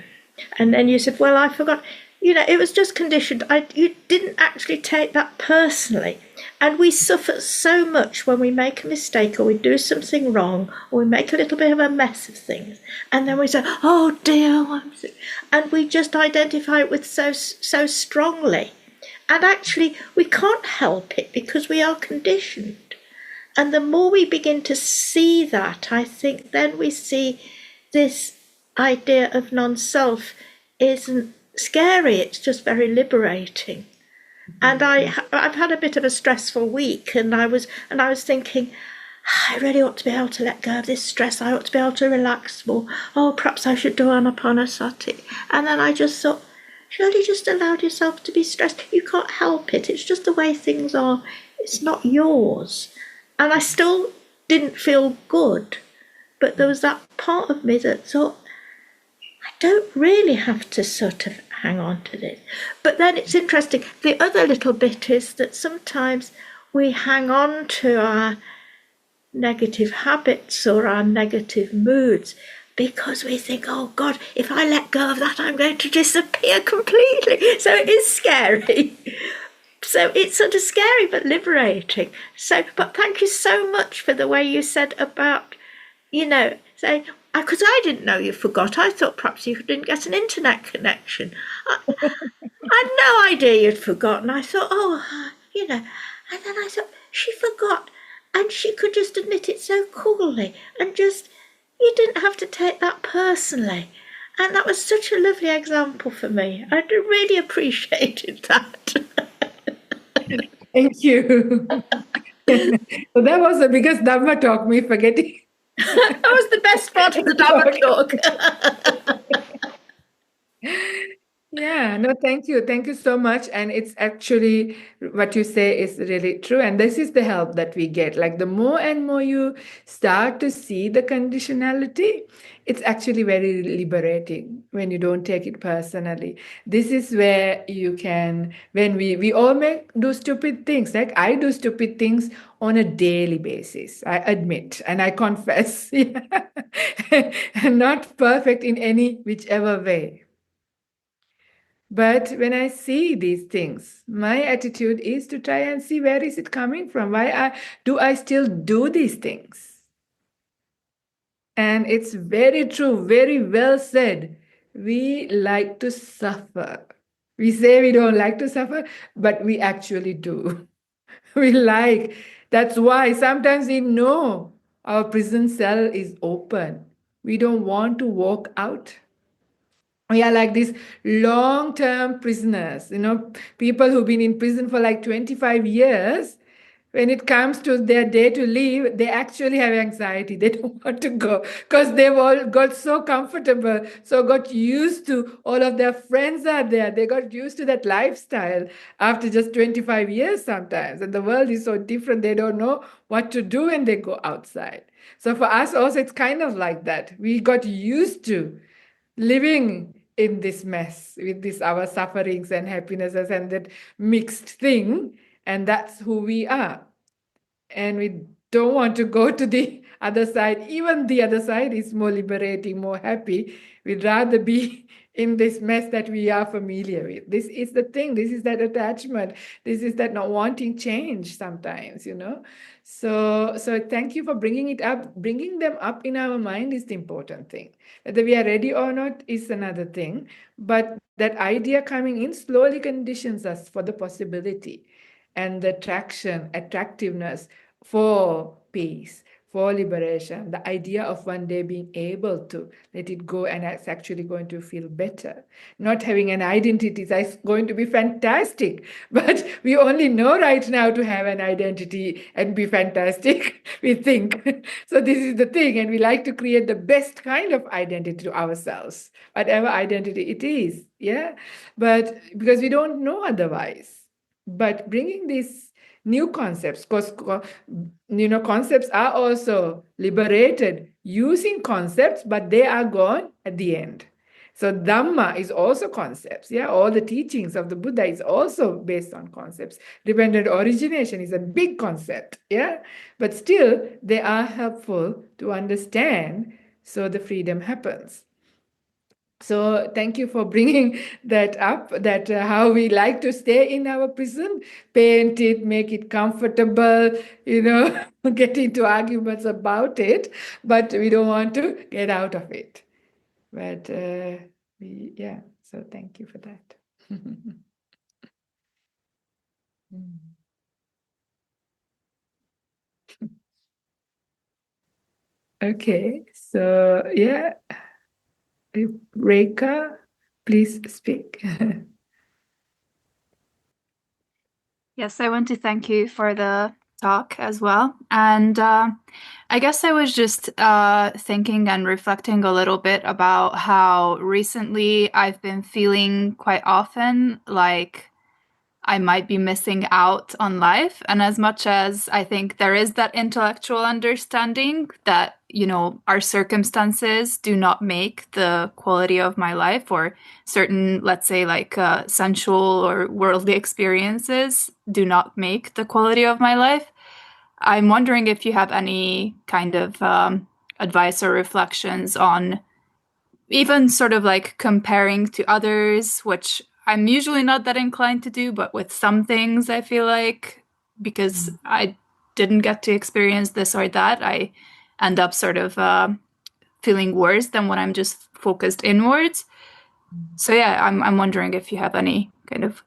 And then you said, well, I forgot. It was just conditioned. You didn't actually take that personally. And we suffer so much when we make a mistake, or we do something wrong, or we make a little bit of a mess of things. And then we say, oh dear, and we just identify it with so strongly. And actually, we can't help it because we are conditioned. And the more we begin to see that, I think then we see this idea of non-self isn't scary, it's just very liberating. And I've had a bit of a stressful week, and I was thinking, I really ought to be able to let go of this stress. I ought to be able to relax more. Oh, perhaps I should do anapanasati. And then I just thought, surely just allowed yourself to be stressed. You can't help it. It's just the way things are. It's not yours. And I still didn't feel good. But there was that part of me that thought, I don't really have to sort of hang on to this. But then it's interesting. The other little bit is that sometimes we hang on to our negative habits or our negative moods because we think, oh God, if I let go of that, I'm going to disappear completely. So it is scary. So it's sort of scary but liberating. But thank you so much for the way you said about, saying, because I didn't know you forgot. I thought perhaps you didn't get an internet connection. I had no idea you'd forgotten. I thought, and then I thought, she forgot. And she could just admit it so coolly, and just, you didn't have to take that personally. And that was such a lovely example for me. I really appreciated that. Thank you. So that was the biggest Dhamma talk, me forgetting. That was the best part of the Dhamma talk. Yeah, no, thank you. Thank you so much. And it's actually what you say is really true. And this is the help that we get. Like the more and more you start to see the conditionality, it's actually very liberating when you don't take it personally. This is where you can, when we all do stupid things, like I do stupid things on a daily basis, I admit, and I confess. And not perfect in any whichever way. But when I see these things, my attitude is to try and see where is it coming from? Why do I still do these things? And it's very true, very well said. We like to suffer. We say we don't like to suffer, but we actually do. That's why sometimes we know our prison cell is open. We don't want to walk out. We are like these long-term prisoners, people who've been in prison for like 25 years. When it comes to their day to leave, they actually have anxiety. They don't want to go because they've all got so comfortable, so got used to all of their friends are there. They got used to that lifestyle after just 25 years sometimes. And the world is so different. They don't know what to do when they go outside. So for us also, it's kind of like that. We got used to living in this mess with our sufferings and happinesses and that mixed thing, and that's who we are. And we don't want to go to the other side. Even the other side is more liberating, more happy. We'd rather be in this mess that we are familiar with. This is the thing. This is that attachment. This is that not wanting change sometimes, So thank you for bringing it up. Bringing them up in our mind is the important thing. Whether we are ready or not is another thing. But that idea coming in slowly conditions us for the possibility and the attractiveness for peace, for liberation, the idea of one day being able to let it go, and it's actually going to feel better. Not having an identity is going to be fantastic, but we only know right now to have an identity and be fantastic, we think. So this is the thing, and we like to create the best kind of identity to ourselves, whatever identity it is, but because we don't know otherwise. But bringing these new concepts, because concepts are also liberated using concepts, but they are gone at the end. So Dhamma is also concepts. Yeah, all the teachings of the Buddha is also based on concepts. Dependent origination is a big concept. Yeah, but still they are helpful to understand. So the freedom happens. So thank you for bringing that up, that how we like to stay in our prison, paint it, make it comfortable, get into arguments about it, but we don't want to get out of it. But yeah, so thank you for that. Okay, so yeah, Rekha, please speak. Yes, I want to thank you for the talk as well. And I guess I was just thinking and reflecting a little bit about how recently I've been feeling quite often like I might be missing out on life. And as much as I think there is that intellectual understanding that, our circumstances do not make the quality of my life, or certain, let's say, like sensual or worldly experiences do not make the quality of my life, I'm wondering if you have any kind of advice or reflections on even sort of like comparing to others, which I'm usually not that inclined to do, but with some things I feel like because I didn't get to experience this or that, I end up sort of feeling worse than when I'm just focused inwards. So yeah, I'm wondering if you have any kind of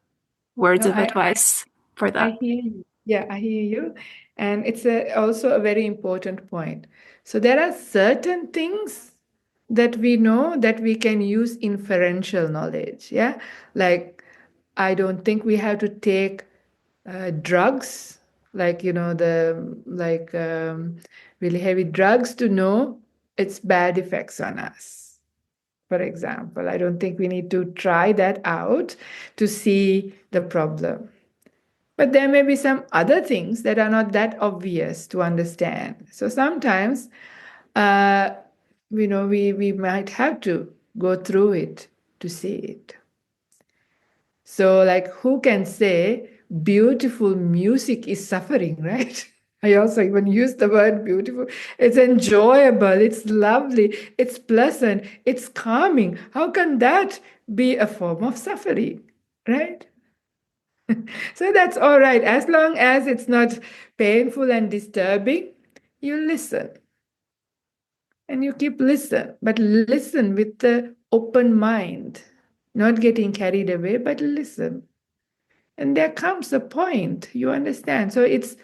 words No, of advice for I that. hear you. Yeah, I hear you. And it's also a very important point. So there are certain things that we know that we can use inferential knowledge. Yeah. Like, I don't think we have to take drugs, like, really heavy drugs to know its bad effects on us. For example, I don't think we need to try that out to see the problem. But there may be some other things that are not that obvious to understand. So sometimes, we might have to go through it to see it. So, like, who can say beautiful music is suffering, right? I also even use the word beautiful. It's enjoyable, it's lovely, it's pleasant, it's calming. How can that be a form of suffering, right? So that's all right. As long as it's not painful and disturbing, you listen. And you keep listen, but listen with the open mind, not getting carried away, but listen. And there comes a point, you understand. So it's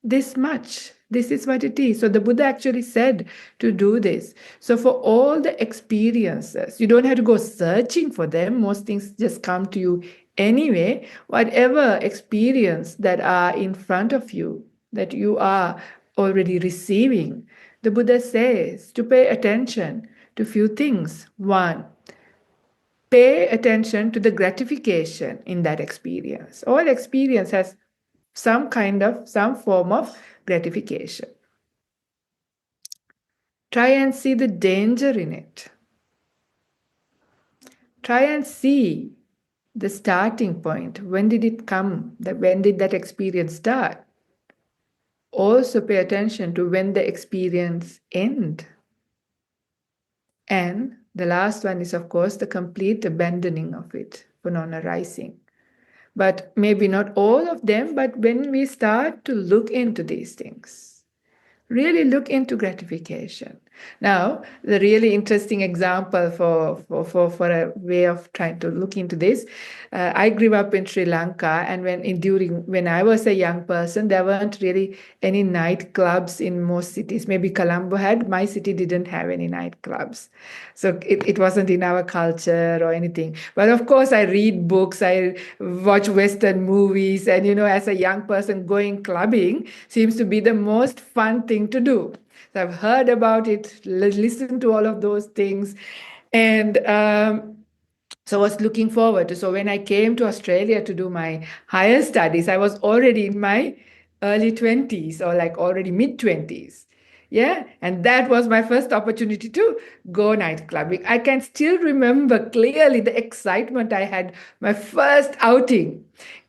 this much. This is what it is. So the Buddha actually said to do this. So for all the experiences, you don't have to go searching for them. Most things just come to you anyway. Whatever experience that are in front of you, that you are already receiving, the Buddha says to pay attention to few things. One, pay attention to the gratification in that experience. All experience has some form of gratification. Try and see the danger in it. Try and see the starting point. When did it come? When did that experience start? Also pay attention to when the experience end. And the last one is, of course, the complete abandoning of it for non-arising. But maybe not all of them, but when we start to look into these things, really look into gratification. Now, the really interesting example for a way of trying to look into this, I grew up in Sri Lanka, and when I was a young person, there weren't really any nightclubs in most cities. Maybe Colombo had, my city didn't have any nightclubs. So it wasn't in our culture or anything. But of course, I read books, I watch Western movies, and as a young person, going clubbing seems to be the most fun thing to do. So I've heard about it, listened to all of those things, and so I was looking forward to. So when I came to Australia to do my higher studies, I was already in my early 20s or like already mid 20s. Yeah. And that was my first opportunity to go night clubbing. I can still remember clearly the excitement I had my first outing,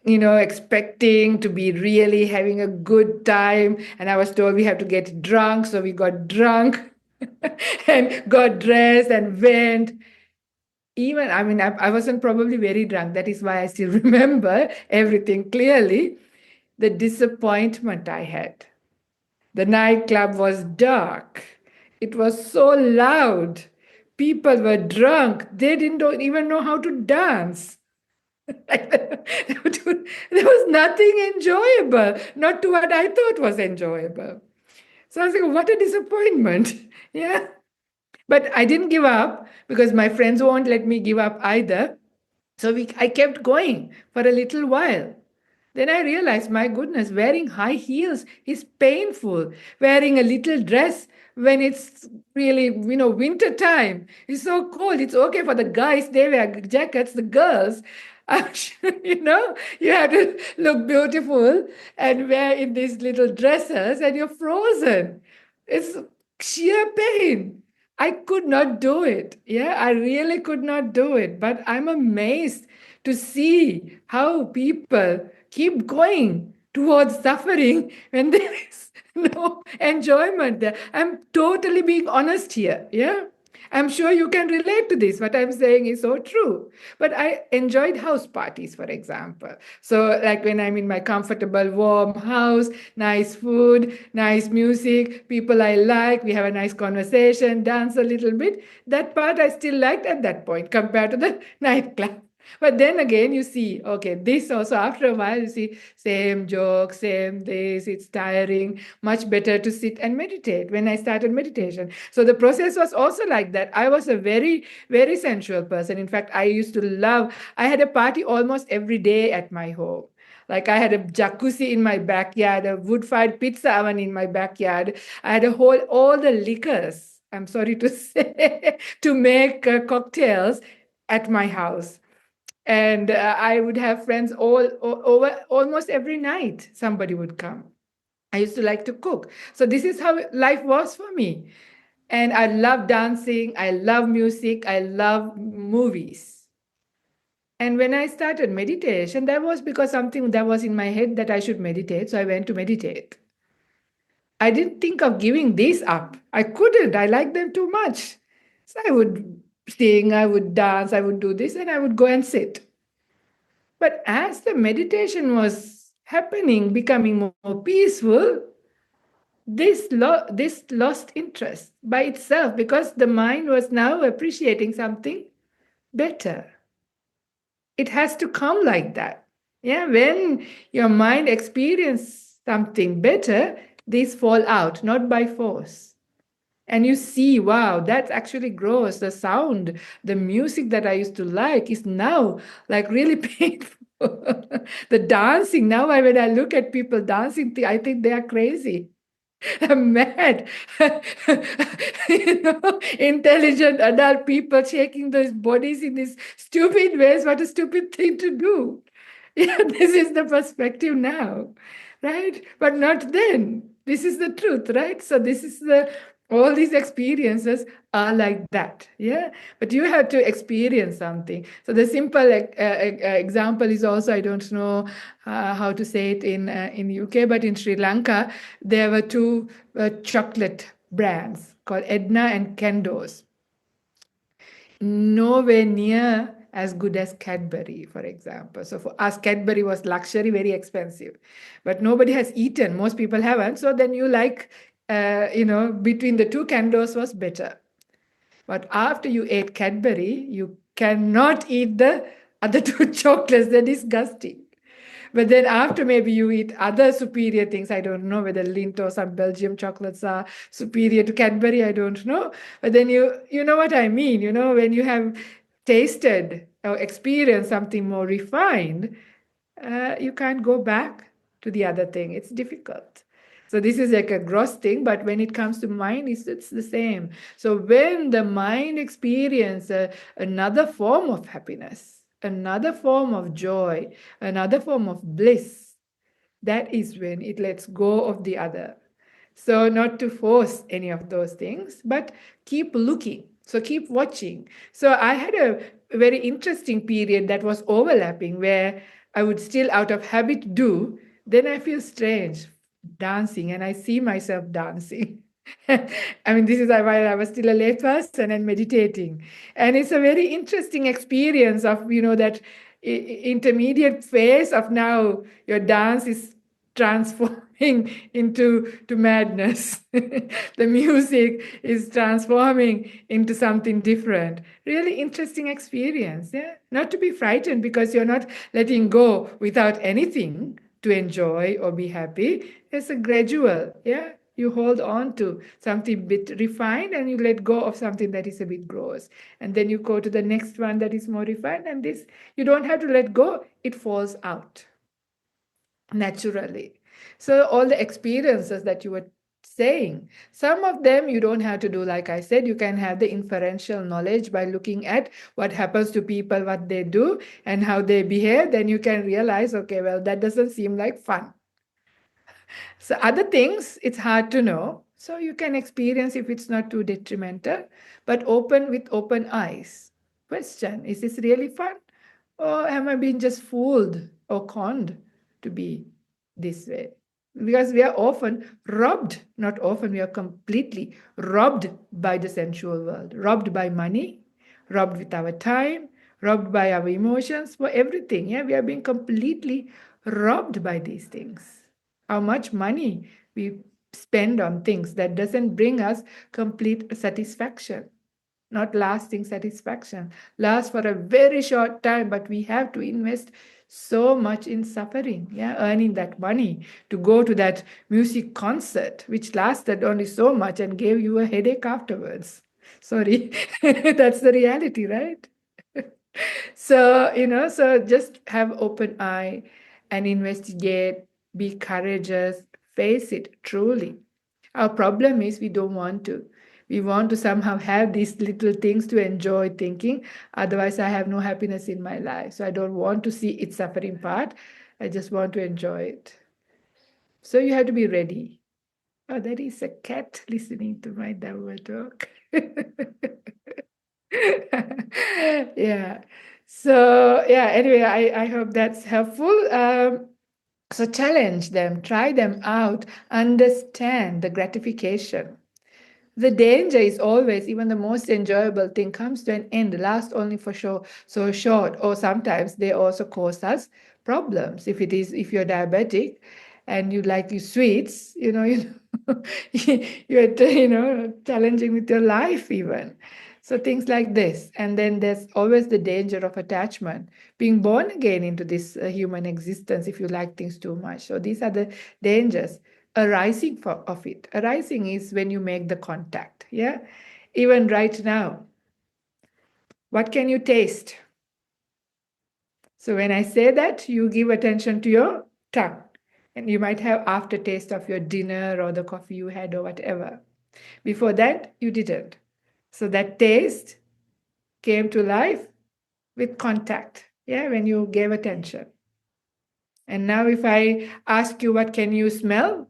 expecting to be really having a good time. And I was told we have to get drunk. So we got drunk and got dressed and went. Even, I wasn't probably very drunk. That is why I still remember everything clearly. The disappointment I had. The nightclub was dark. It was so loud. People were drunk. They didn't even know how to dance. There was nothing enjoyable, not to what I thought was enjoyable. So I was like, what a disappointment. Yeah. But I didn't give up because my friends won't let me give up either. So I kept going for a little while. Then I realized, my goodness, wearing high heels is painful. Wearing a little dress when it's really, winter time is so cold. It's okay for the guys, they wear jackets, the girls, you have to look beautiful and wear in these little dresses and you're frozen. It's sheer pain. I could not do it. Yeah, I really could not do it. But I'm amazed to see how people keep going towards suffering when there is no enjoyment there. I'm totally being honest here. Yeah. I'm sure you can relate to this. What I'm saying is so true. But I enjoyed house parties, for example. So, like when I'm in my comfortable, warm house, nice food, nice music, people I like, we have a nice conversation, dance a little bit. That part I still liked at that point compared to the nightclub. But then again, you see, okay, this also after a while, you see, same joke, same this, it's tiring, much better to sit and meditate when I started meditation. So the process was also like that. I was a very, very sensual person. In fact, I had a party almost every day at my home. Like I had a jacuzzi in my backyard, a wood-fired pizza oven in my backyard. I had all the liquors, I'm sorry to say, to make cocktails at my house. And I would have friends over almost every night. Somebody would come. I used to like to cook. So this is how life was for me. And I love dancing. I love music. I love movies. And when I started meditation, that was because something that was in my head that I should meditate. So I went to meditate. I didn't think of giving these up. I couldn't. I liked them too much. So I would sing, I would dance, I would do this, and I would go and sit. But as the meditation was happening, becoming more peaceful, this lost interest by itself because the mind was now appreciating something better. It has to come like that. Yeah, when your mind experiences something better, these fall out, not by force. And you see, wow, that actually grows. The sound, the music that I used to like is now like really painful. The dancing, now when I look at people dancing, I think they are crazy. I'm mad. Intelligent adult people shaking those bodies in these stupid ways. What a stupid thing to do. Yeah, this is the perspective now, right? But not then. This is the truth, right? So this is all these experiences are like that. Yeah, but you have to experience something. So the simple example is also, I don't know how to say it in UK, but in Sri Lanka there were two chocolate brands called Edna and Kendo's. Nowhere near as good as Cadbury, for example. So for us, Cadbury was luxury, very expensive, but nobody has eaten. Most people haven't. So then you like, between the two, Kendo's was better. But after you ate Cadbury, you cannot eat the other two chocolates. They're disgusting. But then after maybe you eat other superior things, I don't know whether Lindt or some Belgium chocolates are superior to Cadbury, I don't know. But then you know what I mean, when you have tasted or experienced something more refined, you can't go back to the other thing. It's difficult. So this is like a gross thing, but when it comes to mind, it's the same. So when the mind experiences another form of happiness, another form of joy, another form of bliss, that is when it lets go of the other. So not to force any of those things, but keep looking. So keep watching. So I had a very interesting period that was overlapping where I would still out of habit do, then I feel strange dancing and I see myself dancing. I mean, this is while I was still a layperson and meditating. And it's a very interesting experience of, that intermediate phase of now your dance is transforming into madness. The music is transforming into something different. Really interesting experience. Yeah, not to be frightened because you're not letting go without anything to enjoy or be happy. It's a gradual. Yeah, you hold on to something a bit refined and you let go of something that is a bit gross, and then you go to the next one that is more refined, and this you don't have to let go, it falls out naturally. So all the experiences that you were saying, some of them you don't have to do like I said. You can have the inferential knowledge by looking at what happens to people, what they do and how they behave. Then you can realize, okay, well, that doesn't seem like fun. So other things, it's hard to know. So you can experience if it's not too detrimental, but open with open eyes. Question, is this really fun? Or am I being just fooled or conned to be this way? Because we are often robbed, not often, we are completely robbed by the sensual world, robbed by money, robbed with our time, robbed by our emotions, for everything. Yeah, we are being completely robbed by these things. How much money we spend on things that doesn't bring us complete satisfaction, not lasting satisfaction, lasts for a very short time, but we have to invest so much in suffering, yeah, earning that money to go to that music concert, which lasted only so much and gave you a headache afterwards. Sorry, that's the reality, right? So, so just have open eye and investigate, be courageous, face it truly. Our problem is we don't want to. We want to somehow have these little things to enjoy thinking, otherwise I have no happiness in my life. So I don't want to see its suffering part. I just want to enjoy it. So you have to be ready. Oh, that is a cat listening to my Dhamma talk. Yeah. So yeah, anyway, I hope that's helpful. So challenge them, try them out, understand the gratification. The danger is always, even the most enjoyable thing comes to an end, lasts only for so short, or sometimes they also cause us problems. If you're diabetic and you like your sweets, you're challenging with your life even. So things like this. And then there's always the danger of attachment, being born again into this human existence if you like things too much. So these are the dangers arising of it. Arising is when you make the contact. Yeah. Even right now, what can you taste? So when I say that, you give attention to your tongue. And you might have aftertaste of your dinner or the coffee you had or whatever. Before that, you didn't. So that taste came to life with contact, yeah, when you gave attention. And now if I ask you what can you smell,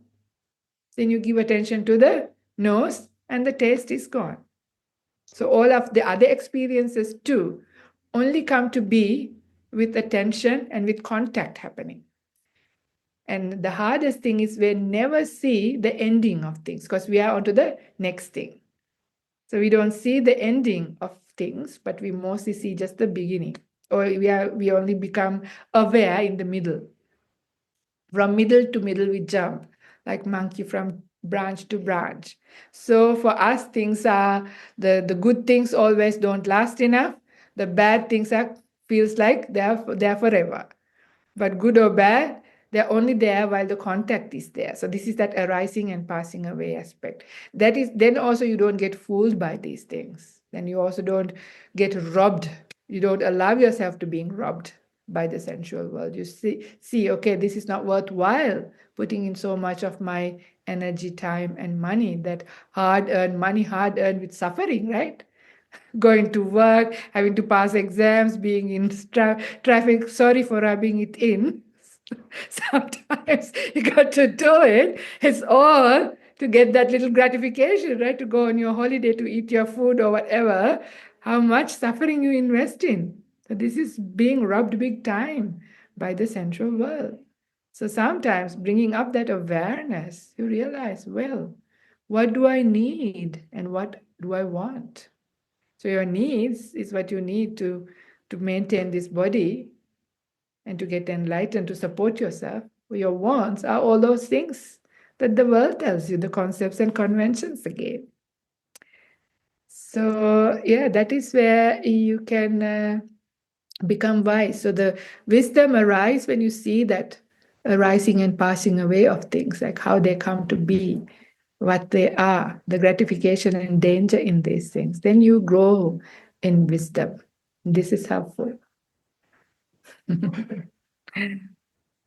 then you give attention to the nose and the taste is gone. So all of the other experiences too only come to be with attention and with contact happening. And the hardest thing is we never see the ending of things because we are on to the next thing. So we don't see the ending of things, but we mostly see just the beginning. Or we only become aware in the middle. From middle to middle, we jump like monkey from branch to branch. So for us, things are the good things always don't last enough. The bad things feels like they're forever. But good or bad, they're only there while the contact is there. So this is that arising and passing away aspect. That is, then also you don't get fooled by these things. Then you also don't get robbed. You don't allow yourself to being robbed by the sensual world. You see, okay, this is not worthwhile putting in so much of my energy, time, and money, that hard-earned money, hard-earned with suffering, right? Going to work, having to pass exams, being in traffic. Sorry for rubbing it in. Sometimes you got to do it. It's all to get that little gratification, right? To go on your holiday, to eat your food or whatever, how much suffering you invest in. So this is being rubbed big time by the sensual world. So sometimes bringing up that awareness, you realize, well, what do I need and what do I want? So your needs is what you need to maintain this body and to get enlightened, to support yourself. Your wants are all those things that the world tells you, the concepts and conventions again. So yeah, that is where you can become wise. So the wisdom arises when you see that arising and passing away of things, like how they come to be, what they are, the gratification and danger in these things. Then you grow in wisdom. This is helpful.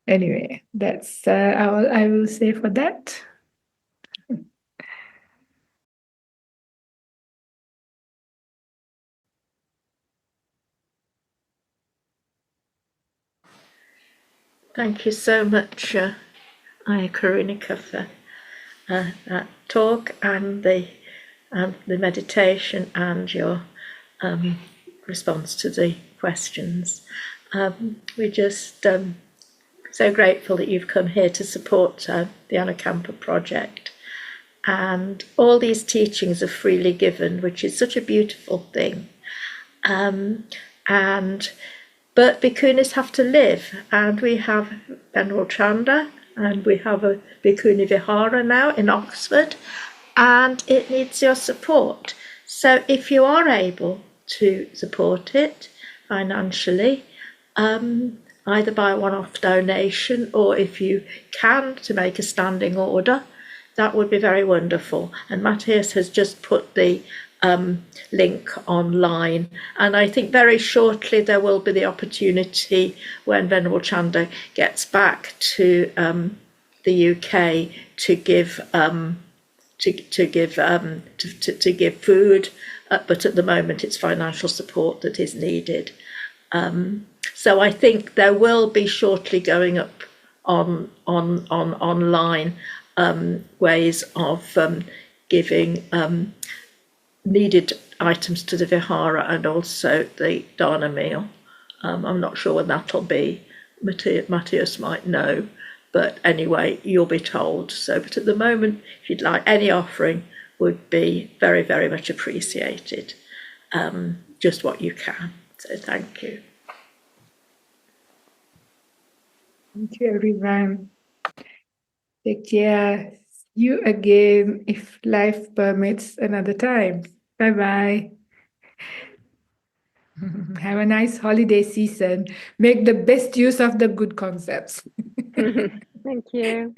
Anyway, that's all I will say for that. Thank you so much, Ven Karunika, for that talk and the meditation and your response to the questions. We're just so grateful that you've come here to support the Anukampa project. And all these teachings are freely given, which is such a beautiful thing. But bhikkhunis have to live, and we have Venerable Chanda, and we have a bhikkhuni vihara now in Oxford, and it needs your support. So if you are able to support it financially, either by a one-off donation, or if you can to make a standing order, that would be very wonderful. And Matthias has just put the link online, and I think very shortly there will be the opportunity when Venerable Chanda gets back to the UK to give food, but at the moment it's financial support that is needed. So I think there will be shortly going up on online ways of giving needed items to the vihara and also the dana meal. I'm not sure when that'll be. Matthias might know, but anyway, you'll be told. So, but at the moment, if you'd like, any offering would be very, very much appreciated. Just what you can. So thank you. Thank you, everyone. Take care. See you again if life permits another time. Bye-bye. Have a nice holiday season. Make the best use of the good concepts. Thank you.